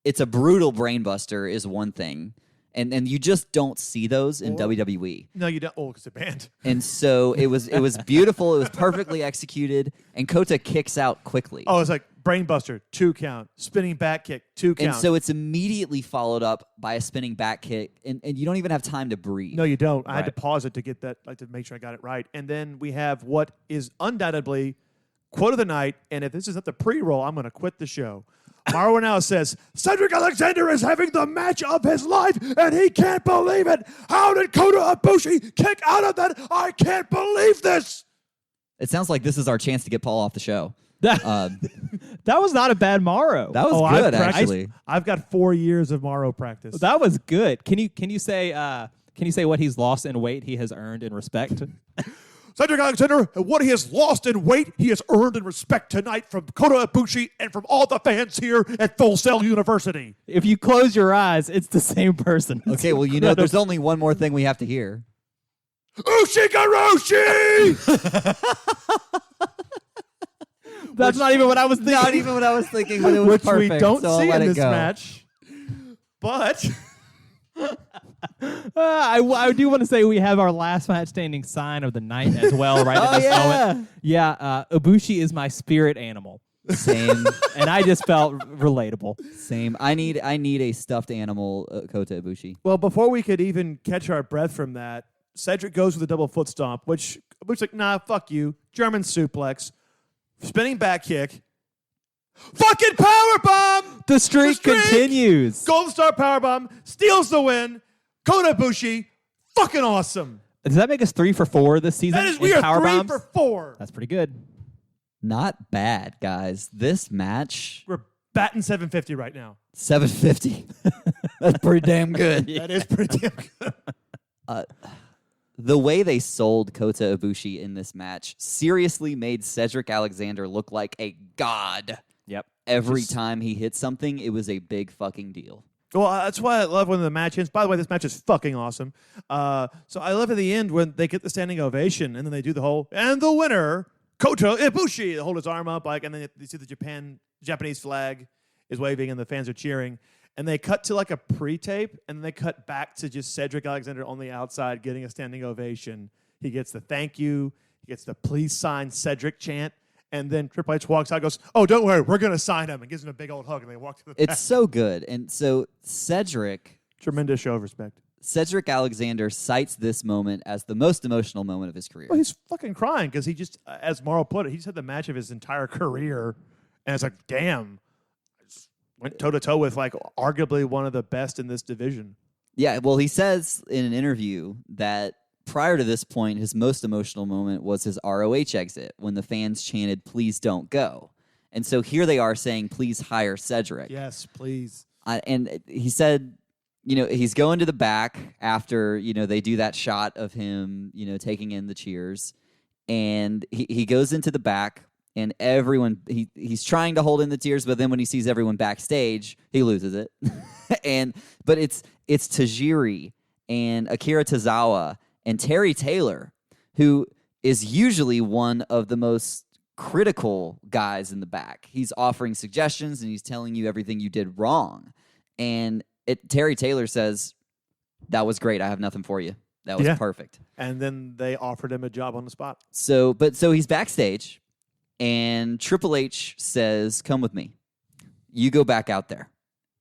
it's a brutal brain buster is one thing, and you just don't see those in WWE. No, you don't. Oh, because they're banned. And so it was beautiful. It was perfectly executed, and Kota kicks out quickly. Oh, it's like brain buster, 2 count, spinning back kick, 2 count. And so it's immediately followed up by a spinning back kick, and you don't even have time to breathe. No, you don't. I had to Right. pause it to get that, like to make sure I got it right. And then we have what is undoubtedly quote of the night. And if this is not the pre-roll, I'm going to quit the show. Mauro now says, Cedric Alexander is having the match of his life, and he can't believe it. How did Kota Ibushi kick out of that? I can't believe this. It sounds like this is our chance to get Paul off the show. That was not a bad Morrow. That was I've good, practiced- actually. I've got 4 years of Mauro practice. That was good. Can you say what he's lost in weight he has earned in respect? Cedric Alexander, what he has lost in weight, he has earned in respect tonight from Kota Ibushi and from all the fans here at Full Sail University. If you close your eyes, it's the same person. Okay, well, you know, there's only one more thing we have to hear. Ushikaroshi! That's not even what I was thinking. Not even what I was thinking, but it was Which perfect. we don't so I'll see let in it this go. match. But I do want to say we have our last match standing sign of the night as well, right at Oh, this yeah. moment. Yeah, Ibushi is my spirit animal, Same, and I just felt relatable. same. I need a stuffed animal, Kota Ibushi. well, before we could even catch our breath from that, Cedric goes with a double foot stomp, which like, nah, fuck you. German suplex, spinning back kick, fucking powerbomb. The streak continues. Golden Star powerbomb steals the win. Kota Ibushi, fucking awesome. Does that make us 3 for 4 this season? That is, in we are power 3 bombs? for 4. That's pretty good. Not bad, guys. This match, We're batting 750 right now. 750. That's pretty damn good. That is pretty damn good. The way they sold Kota Ibushi in this match seriously made Cedric Alexander look like a god. Yep. Every time he hit something, it was a big fucking deal. Well, that's why I love when the match ends. By the way, this match is fucking awesome. So I love at the end when they get the standing ovation, and then they do the whole, and the winner, Kota Ibushi. They hold his arm up, like, and then you see the Japanese flag is waving, and the fans are cheering. And they cut to like a pre-tape, and then they cut back to just Cedric Alexander on the outside getting a standing ovation. He gets the thank you. He gets the please sign Cedric chant. And then Triple H walks out and goes, "Oh, don't worry, we're going to sign him," and gives him a big old hug, and they walk to the back. It's so good. And so Tremendous show of respect. Cedric Alexander cites this moment as the most emotional moment of his career. Well, he's fucking crying because he just, as Morrow put it, he just had the match of his entire career. And it's like, damn. I just went toe-to-toe with, like, arguably one of the best in this division. Yeah, well, he says in an interview that prior to this point, his most emotional moment was his ROH exit when the fans chanted, "Please don't go." And so here they are saying, "Please hire Cedric." Yes, please. And he said, he's going to the back after, they do that shot of him, taking in the cheers. And he goes into the back, and everyone, he's trying to hold in the tears, but then when he sees everyone backstage, he loses it. But it's Tajiri and Akira Tozawa and Terry Taylor, who is usually one of the most critical guys in the back. He's offering suggestions, and he's telling you everything you did wrong. And Terry Taylor says, "That was great. I have nothing for you. That was perfect." And then they offered him a job on the spot. So he's backstage, and Triple H says, "Come with me. You go back out there."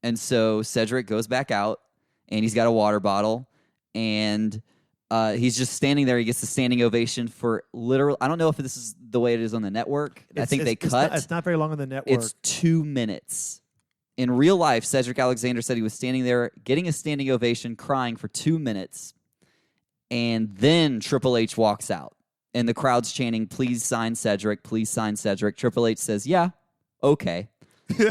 And so Cedric goes back out, and he's got a water bottle, and he's just standing there. He gets the standing ovation for literal. I don't know if this is the way it is on the network. I think they cut. It's not very long on the network. It's 2 minutes. In real life, Cedric Alexander said he was standing there getting a standing ovation, crying for 2 minutes. And then Triple H walks out. And the crowd's chanting, "Please sign Cedric, please sign Cedric." Triple H says, "Yeah, okay." But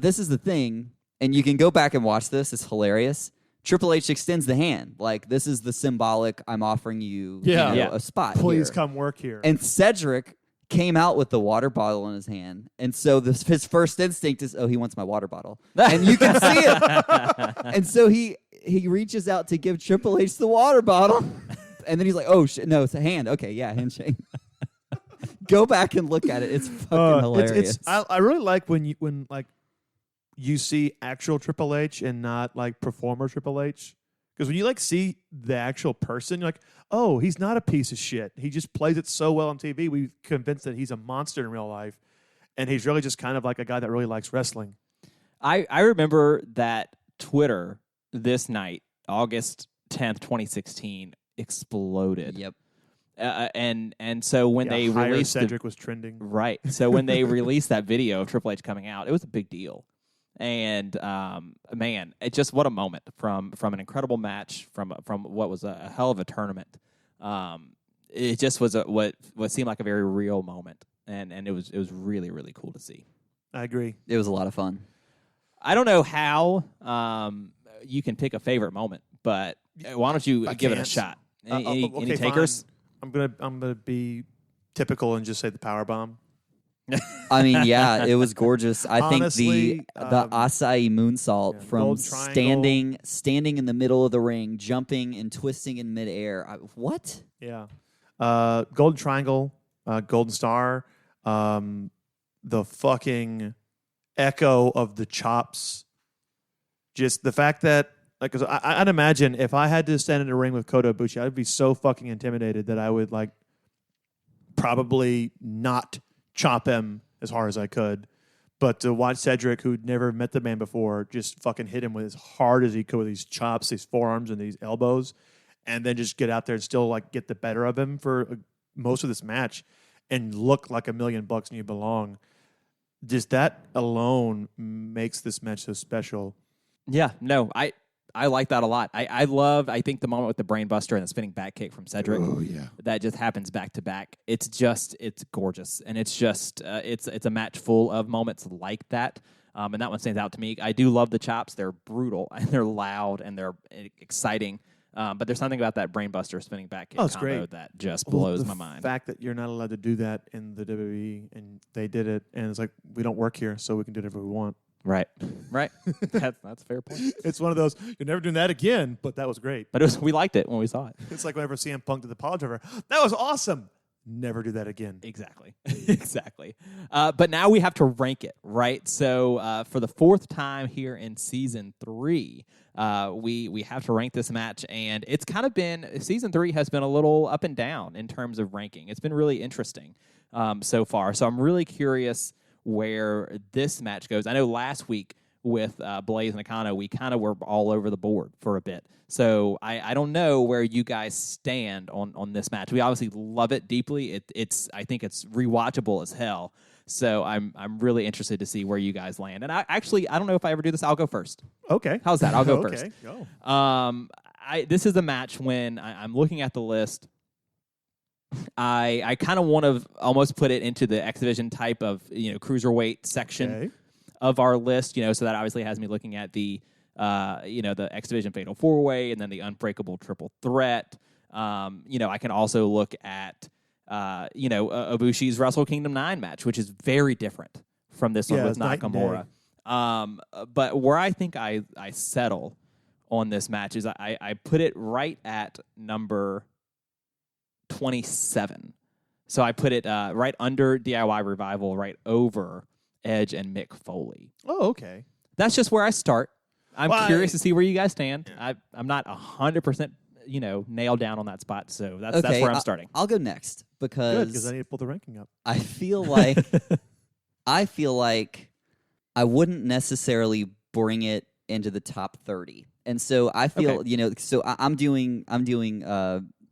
this is the thing, and you can go back and watch this. It's hilarious. Triple H extends the hand. Like, this is the symbolic, I'm offering you, a spot Please here. come work here. And Cedric came out with the water bottle in his hand. And so his first instinct is, "Oh, he wants my water bottle." And you can see it. And so he reaches out to give Triple H the water bottle. And then he's like, "Oh, shit, no, it's a hand. Okay, yeah, handshake." Go back and look at it. It's fucking hilarious. I really like when you see actual Triple H and not like performer Triple H. Because when you see the actual person, you're like, "Oh, he's not a piece of shit. He just plays it so well on TV. We've convinced that he's a monster in real life. And he's really just kind of like a guy that really likes wrestling." I remember that Twitter this night, August 10th, 2016, exploded. Yep. And so when they Hire released Cedric was trending. Right. So when they released that video of Triple H coming out, it was a big deal. And man, it just what a moment from an incredible match from what was a hell of a tournament. It just was what seemed like a very real moment, and it was really, really cool to see. I agree. It was a lot of fun. I don't know how you can pick a favorite moment, but why don't you give it a shot? Any takers? Fine. I'm gonna be typical and just say the power bomb. I mean, yeah, it was gorgeous. I Honestly, think the acai moonsault from gold triangle. standing in the middle of the ring, jumping and twisting in midair. What? Yeah. Golden Triangle, Golden Star, the fucking echo of the chops. Just the fact that, because I'd imagine if I had to stand in a ring with Kota Ibushi, I'd be so fucking intimidated that I would probably not chop him as hard as I could. But to watch Cedric, who'd never met the man before, just fucking hit him with as hard as he could with these chops, these forearms, and these elbows, and then just get out there and still get the better of him for most of this match and look like $1 million and you belong. Just that alone makes this match so special. Yeah, no, I like that a lot. I think the moment with the brain buster and the spinning back kick from Cedric. Oh yeah, that just happens back to back. It's gorgeous, and it's a match full of moments like that. And that one stands out to me. I do love the chops. They're brutal and they're loud and they're exciting. But the's something about that brain buster spinning back kick combo great. That just blows my The mind. fact that you're not allowed to do that in the WWE and they did it, and it's like, we don't work here, so we can do whatever we want. Right. That's a fair point. It's one of those, you're never doing that again, but that was great. But we liked it when we saw it. It's like whenever CM Punk did the power driver. That was awesome. never do that again. Exactly. Exactly. But now we have to rank it, right? So for the fourth time here in season 3, we have to rank this match, and it's kind of been, season 3 has been a little up and down in terms of ranking. It's been really interesting so far. So I'm really curious where this match goes. I know last week with Blaze and Nakano, we kind of were all over the board for a bit. So I don't know where you guys stand on this match. We obviously love it deeply. I think it's rewatchable as hell. So I'm really interested to see where you guys land. And I don't know if I ever do this. I'll go first. Okay. How's that? I'll go okay, first. Go. This is a match when I'm looking at the list. I kind of want to almost put it into the X Division type of cruiserweight section of our list. So that obviously has me looking at the the X Division Fatal 4-Way and then the Unbreakable Triple Threat. I can also look at Ibushi's Wrestle Kingdom 9 match, which is very different from this one with Nakamura. But where I think I settle on this match is I put it right at number 27. So I put it right under DIY Revival, right over Edge and Mick Foley. Oh, okay. That's just where I start. I'm curious to see where you guys stand. I'm not 100% nailed down on that spot, so that's where I'm starting. I'll go next because I need to pull the ranking up. I feel like I wouldn't necessarily bring it into the top 30, and so I feel So I'm doing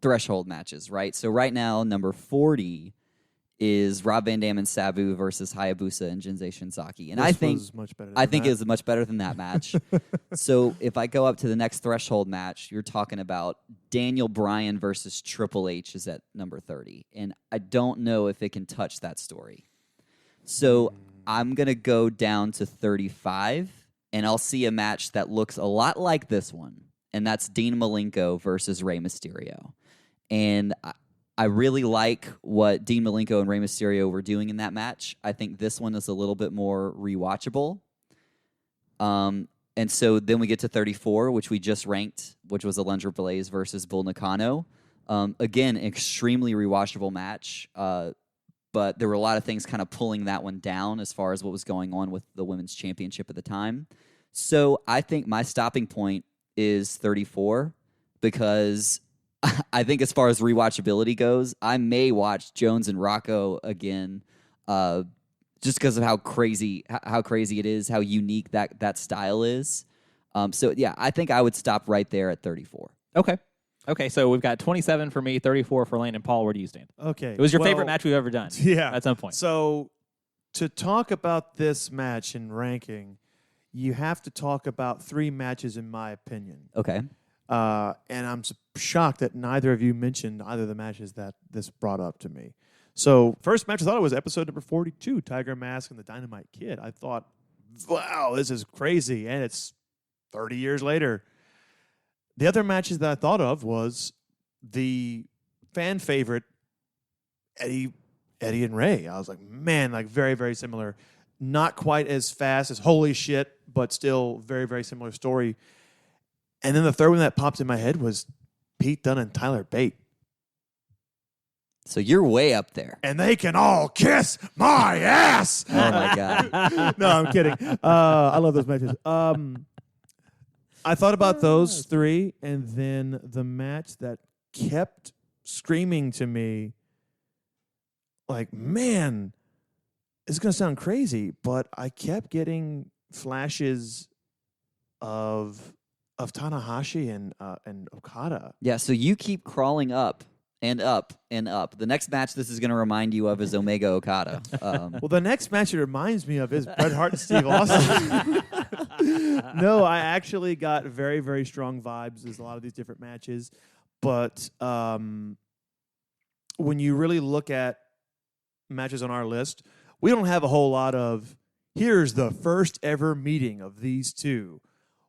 threshold matches, right? So right now, number 40 is Rob Van Dam and Sabu versus Hayabusa and Jinsei Shinzaki. And I think it was much better than that match. So if I go up to the next threshold match, you're talking about Daniel Bryan versus Triple H is at number 30. And I don't know if it can touch that story. So I'm going to go down to 35, and I'll see a match that looks a lot like this one. And that's Dean Malenko versus Rey Mysterio. And I really like what Dean Malenko and Rey Mysterio were doing in that match. I think this one is a little bit more rewatchable. And so then we get to 34, which we just ranked, which was Alundra Blaze versus Bull Nakano. Again, extremely rewatchable match. But there were a lot of things kind of pulling that one down as far as what was going on with the Women's Championship at the time. So I think my stopping point is 34 because I think as far as rewatchability goes, I may watch Jones and Rocco again just because of how crazy it is, how unique that style is. I think I would stop right there at 34. Okay, so we've got 27 for me, 34 for Lane and Paul. Where do you stand? Okay. It was your favorite match we've ever done. Yeah. At some point. So to talk about this match in ranking, you have to talk about 3 matches in my opinion. Okay. And I'm shocked that neither of you mentioned either of the matches that this brought up to me. So first match, I thought it was episode number 42, Tiger Mask and the Dynamite Kid. I thought, wow, this is crazy. And it's 30 years later. The other matches that I thought of was the fan favorite, Eddie and Ray. I was like, man, like very, very similar. Not quite as fast as holy shit, but still very, very similar story. And then the third one that popped in my head was Pete Dunne and Tyler Bate. So you're way up there. And they can all kiss my ass. Oh, my God. No, I'm kidding. I love those matches. I thought about those 3, and then the match that kept screaming to me, like, man, it's going to sound crazy, but I kept getting flashes of Tanahashi and Okada. Yeah, so you keep crawling up and up and up. The next match this is going to remind you of is Omega Okada. Well, the next match it reminds me of is Bret Hart and Steve Austin. No, I actually got very, very strong vibes. There's a lot of these different matches. But when you really look at matches on our list, we don't have a whole lot of, here's the first ever meeting of these two.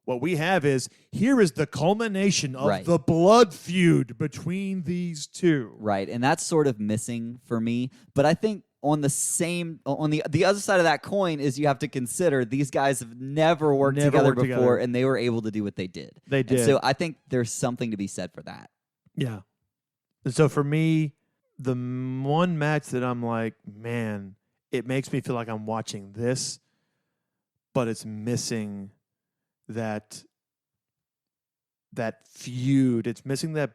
What we have is, here is the culmination of the blood feud between these two. Right, and that's sort of missing for me. But I think on the other side of that coin is you have to consider these guys have never worked together before, and they were able to do what they did. They did. And so I think there's something to be said for that. Yeah. And so for me, the one match that I'm like, man, it makes me feel like I'm watching this, but it's missing that feud. It's missing the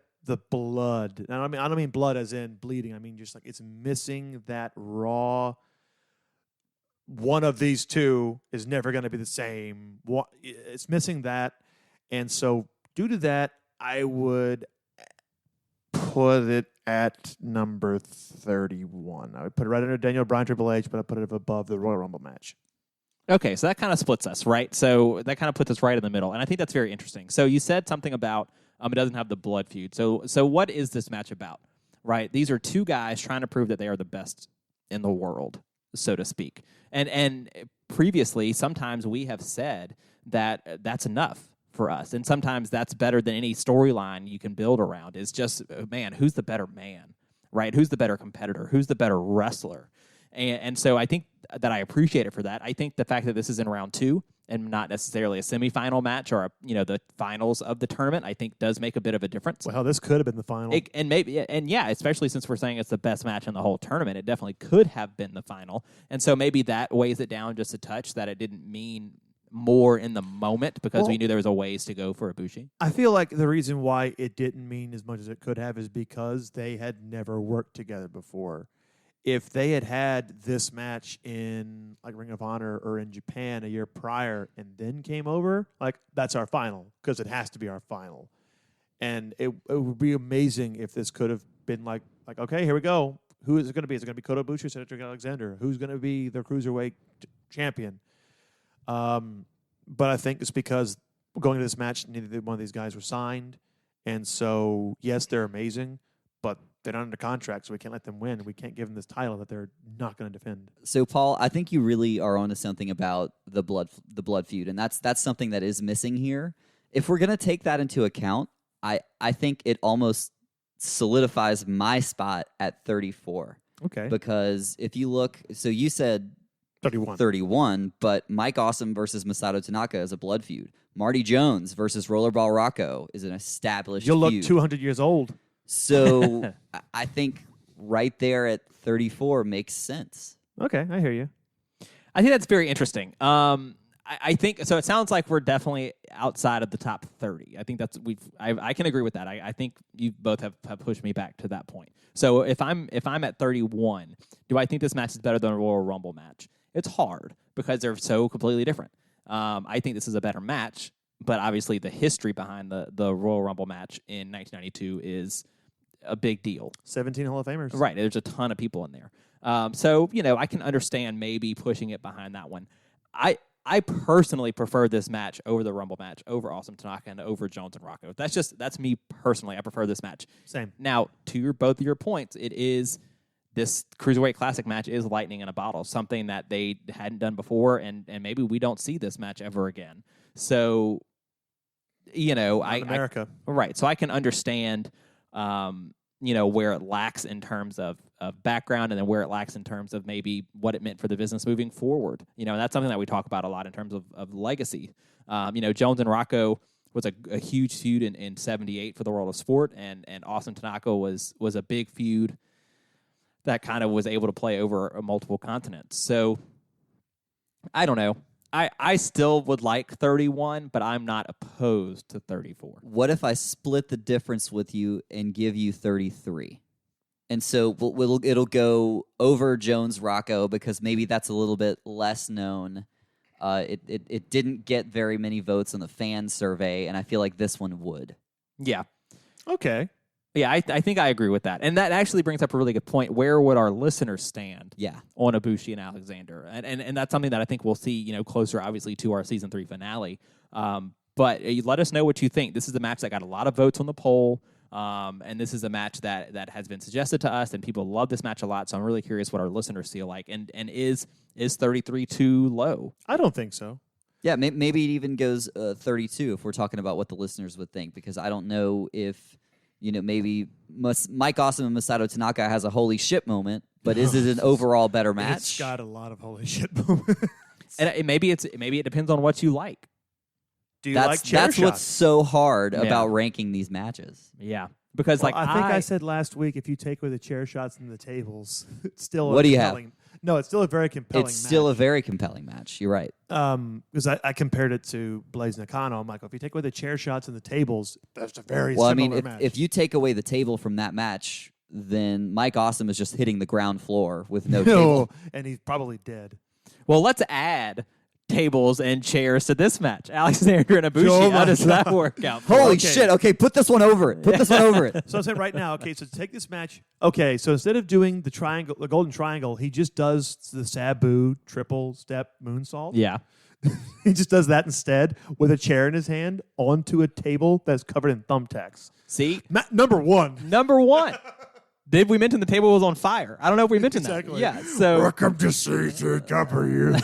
blood. And I don't mean blood as in bleeding. I mean just like it's missing that raw. One of these two is never going to be the same. It's missing that, and so due to that, I would put it at number 31. I would put it right under Daniel Bryan Triple H, but I put it above the Royal Rumble match. Okay, so that kind of splits us, right? So that kind of puts us right in the middle, and I think that's very interesting. So you said something about it doesn't have the blood feud. So what is this match about, right? These are two guys trying to prove that they are the best in the world, so to speak. And previously, sometimes we have said that that's enough for us, and sometimes that's better than any storyline you can build around. Is just, man, who's the better man, right? Who's the better competitor? Who's the better wrestler? And so I think that I appreciate it for that. I think the fact that this is in round 2 and not necessarily a semifinal match or the finals of the tournament, I think does make a bit of a difference. Well, this could have been the final. Especially since we're saying it's the best match in the whole tournament, it definitely could have been the final. And so maybe that weighs it down just a touch, that it didn't mean more in the moment because we knew there was a ways to go for Ibushi. I feel like the reason why it didn't mean as much as it could have is because they had never worked together before. If they had had this match in like Ring of Honor or in Japan a year prior and then came over, like that's our final because it has to be our final. And it would be amazing if this could have been like okay, here we go. Who is it going to be? Is it going to be Kota Ibushi or Cedric Alexander? Who's going to be the Cruiserweight champion? But I think it's because going into this match, neither one of these guys were signed. And so, yes, they're amazing, but they're not under contract, so we can't let them win. We can't give them this title that they're not going to defend. So, Paul, I think you really are onto something about the blood feud, and that's something that is missing here. If we're going to take that into account, I think it almost solidifies my spot at 34. Okay. Because if you look, so you said 31, but Mike Awesome versus Masato Tanaka is a blood feud. Marty Jones versus Rollerball Rocco is an established You'll feud. look 200 years old. So I think right there at 34 makes sense. Okay, I hear you. I think that's very interesting. I think so. It sounds like we're definitely outside of the top 30. I think that's I can agree with that. I think you both have pushed me back to that point. So if I'm at 31, do I think this match is better than a Royal Rumble match? It's hard because they're so completely different. I think this is a better match, but obviously the history behind the Royal Rumble match in 1992 is a big deal. 17 Hall of Famers. Right. There's a ton of people in there. So, I can understand maybe pushing it behind that one. I personally prefer this match over the Rumble match, over Awesome Tanaka, and over Jones and Rocco. That's me personally. I prefer this match. Same. Now, to both of your points, it is this Cruiserweight Classic match is lightning in a bottle, something that they hadn't done before, and maybe we don't see this match ever again. So, America. Right. So I can understand, where it lacks in terms of background, and then where it lacks in terms of maybe what it meant for the business moving forward. And that's something that we talk about a lot in terms of legacy. Jones and Rocco was a huge feud in 78 for the world of sport, and Awesome Tanaka was a big feud that kind of was able to play over multiple continents. So I don't know. I still would like 31, but I'm not opposed to 34. What if I split the difference with you and give you 33? And so it'll go over Jones Rocco because maybe that's a little bit less known. It didn't get very many votes on the fan survey, and I feel like this one would. Yeah. Okay. Yeah, I think I agree with that. And that actually brings up a really good point. Where would our listeners stand on Ibushi and Alexander? And that's something that I think we'll see, closer, obviously, to our Season 3 finale. But let us know what you think. This is a match that got a lot of votes on the poll. And this is a match that has been suggested to us, and people love this match a lot. So I'm really curious what our listeners feel like. And is 33 too low? I don't think so. Yeah, maybe it even goes 32 if we're talking about what the listeners would think, because I don't know if... maybe Mike Awesome and Masato Tanaka has a holy shit moment, but is it an overall better match? It's got a lot of holy shit moments. And maybe it depends on what you like. Do you like chair That's shots? what's so hard about ranking these matches. Yeah. Because Well, I think I said last week, if you take away the chair shots and the tables, it's still What a do you have? compelling. No, it's still a very compelling It's still a match. very compelling match. You're right. Because I compared it to Blaze Nakano. I'm like, if you take away the chair shots and the tables, that's a very Well, I similar mean, match. if you take away the table from that match, then Mike Awesome is just hitting the ground floor with no table. and he's probably dead. Well, let's add tables and chairs to this match. Alexander and Ibushi. Oh How my does that work out? for Holy us? shit. Okay, put this one over it. Put this one over it. So I'm saying right now, okay, so to take this match, okay, so instead of doing the triangle, the golden triangle, he just does the Sabu triple step moonsault. Yeah. He just does that instead with a chair in his hand onto a table that's covered in thumbtacks. See? Number one. Number one. Did we mention the table was on fire? I don't know if we mentioned Exactly. that. Yeah. So Welcome to CCW.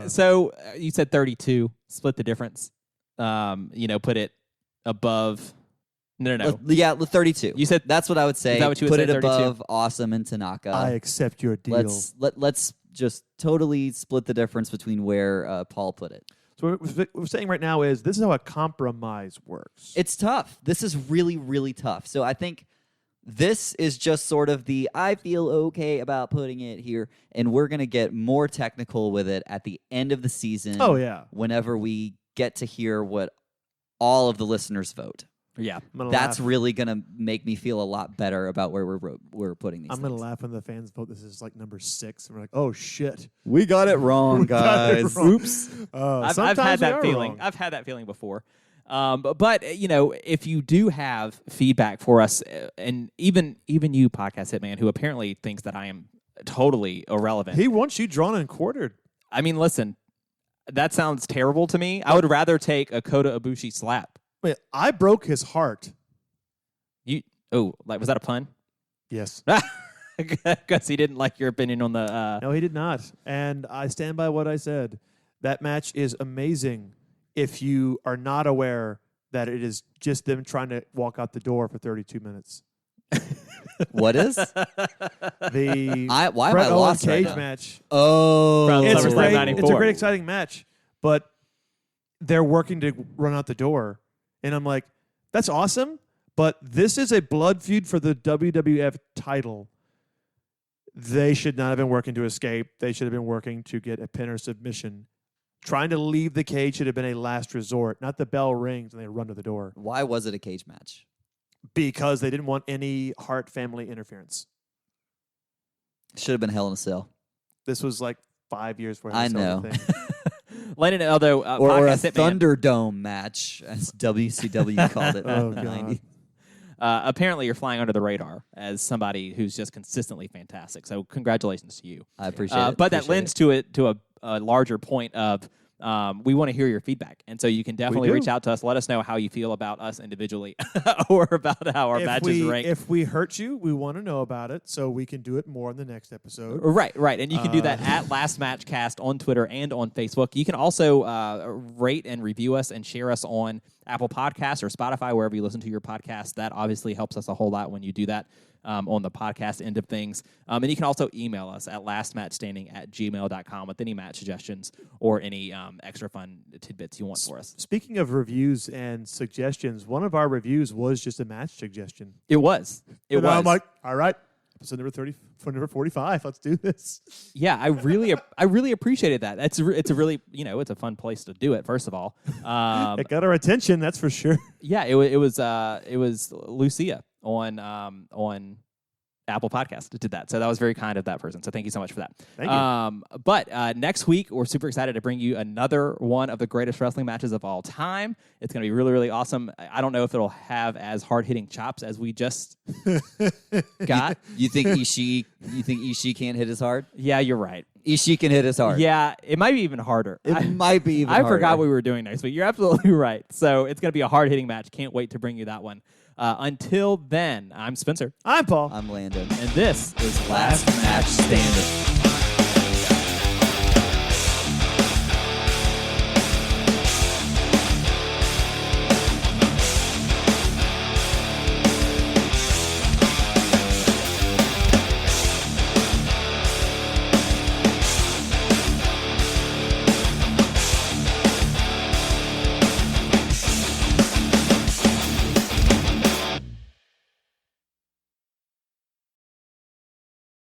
so you said 32. Split the difference. Put it above. No. Yeah, 32. You said that's what I would say. Is that what you would Put say, it 32? above Awesome and Tanaka. I accept your deal. Let's just totally split the difference between where Paul put it. So what we're saying right now is this is how a compromise works. It's tough. This is really, really tough. So I think this is just sort of the I feel okay about putting it here, and we're going to get more technical with it at the end of the season. Oh, yeah. Whenever we get to hear what all of the listeners vote. yeah. I'm gonna That's laugh. really going to make me feel a lot better about where we're putting these I'm going to things. laugh when the fans vote this is like number 6. And we're like, oh, shit. We got it wrong, got it guys. wrong. Oops. I've Sometimes had we that are feeling. wrong. I've had that feeling before. But if you do have feedback for us, and even you, Podcast Hitman, who apparently thinks that I am totally irrelevant. He wants you drawn and quartered. I mean, listen, that sounds terrible to me. I would rather take a Kota Ibushi slap. Wait, I broke his heart. Was that a pun? Yes. Because he didn't like your opinion on the. No, he did not. And I stand by what I said. That match is amazing if you are not aware that it is just them trying to walk out the door for 32 minutes. What is? The Why am Bret I Owens lost right cage now? match. Oh. From It's SummerSlam great. 94. It's a great, exciting match, but they're working to run out the door. And I'm like, that's awesome, but this is a blood feud for the WWF title. They should not have been working to escape. They should have been working to get a pin or submission. Trying to leave the cage should have been a last resort, not the bell rings and they run to the door. Why was it a cage match? Because they didn't want any Hart family interference. Should have been Hell in a Cell. This was like 5 years before I Hell in a Cell know. was a thing. Landon, although Or a Podcast Hitman, Thunderdome match, as WCW called it. Oh, in the God. 90s. apparently you're flying under the radar as somebody who's just consistently fantastic. So congratulations to you. I appreciate it. But that Appreciate lends it. to a larger point of we want to hear your feedback. And so you can definitely do. reach out to us. Let us know how you feel about us individually or about how our matches rank. If we hurt you, we want to know about it so we can do it more in the next episode. Right. And you can do that at Last Match Cast on Twitter and on Facebook. You can also rate and review us and share us on Apple Podcasts or Spotify, wherever you listen to your podcast. That obviously helps us a whole lot when you do that on the podcast end of things. And you can also email us at lastmatchstanding@gmail.com with any match suggestions or any extra fun tidbits you want for us. Speaking of reviews and suggestions, one of our reviews was just a match suggestion. It was. And I'm like, all right, episode number 30, for number 45, let's do this. Yeah, I really appreciated that. It's a really, it's a fun place to do it. First of all, It got our attention, that's for sure. yeah, it was Lucia on Apple Podcast that did that. So that was very kind of that person. So thank you so much for that. Thank you. But next week, we're super excited to bring you another one of the greatest wrestling matches of all time. It's going to be really, really awesome. I don't know if it'll have as hard-hitting chops as we just got. You think Ishii can't hit as hard? Yeah, you're right. Ishii can hit as hard. Yeah, it might be even harder. It might be even I harder. forgot what we were doing next week. You're absolutely right. So it's going to be a hard-hitting match. Can't wait to bring you that one. Until then, I'm Spencer, I'm Paul. I'm Landon. and this is Last Match Standing.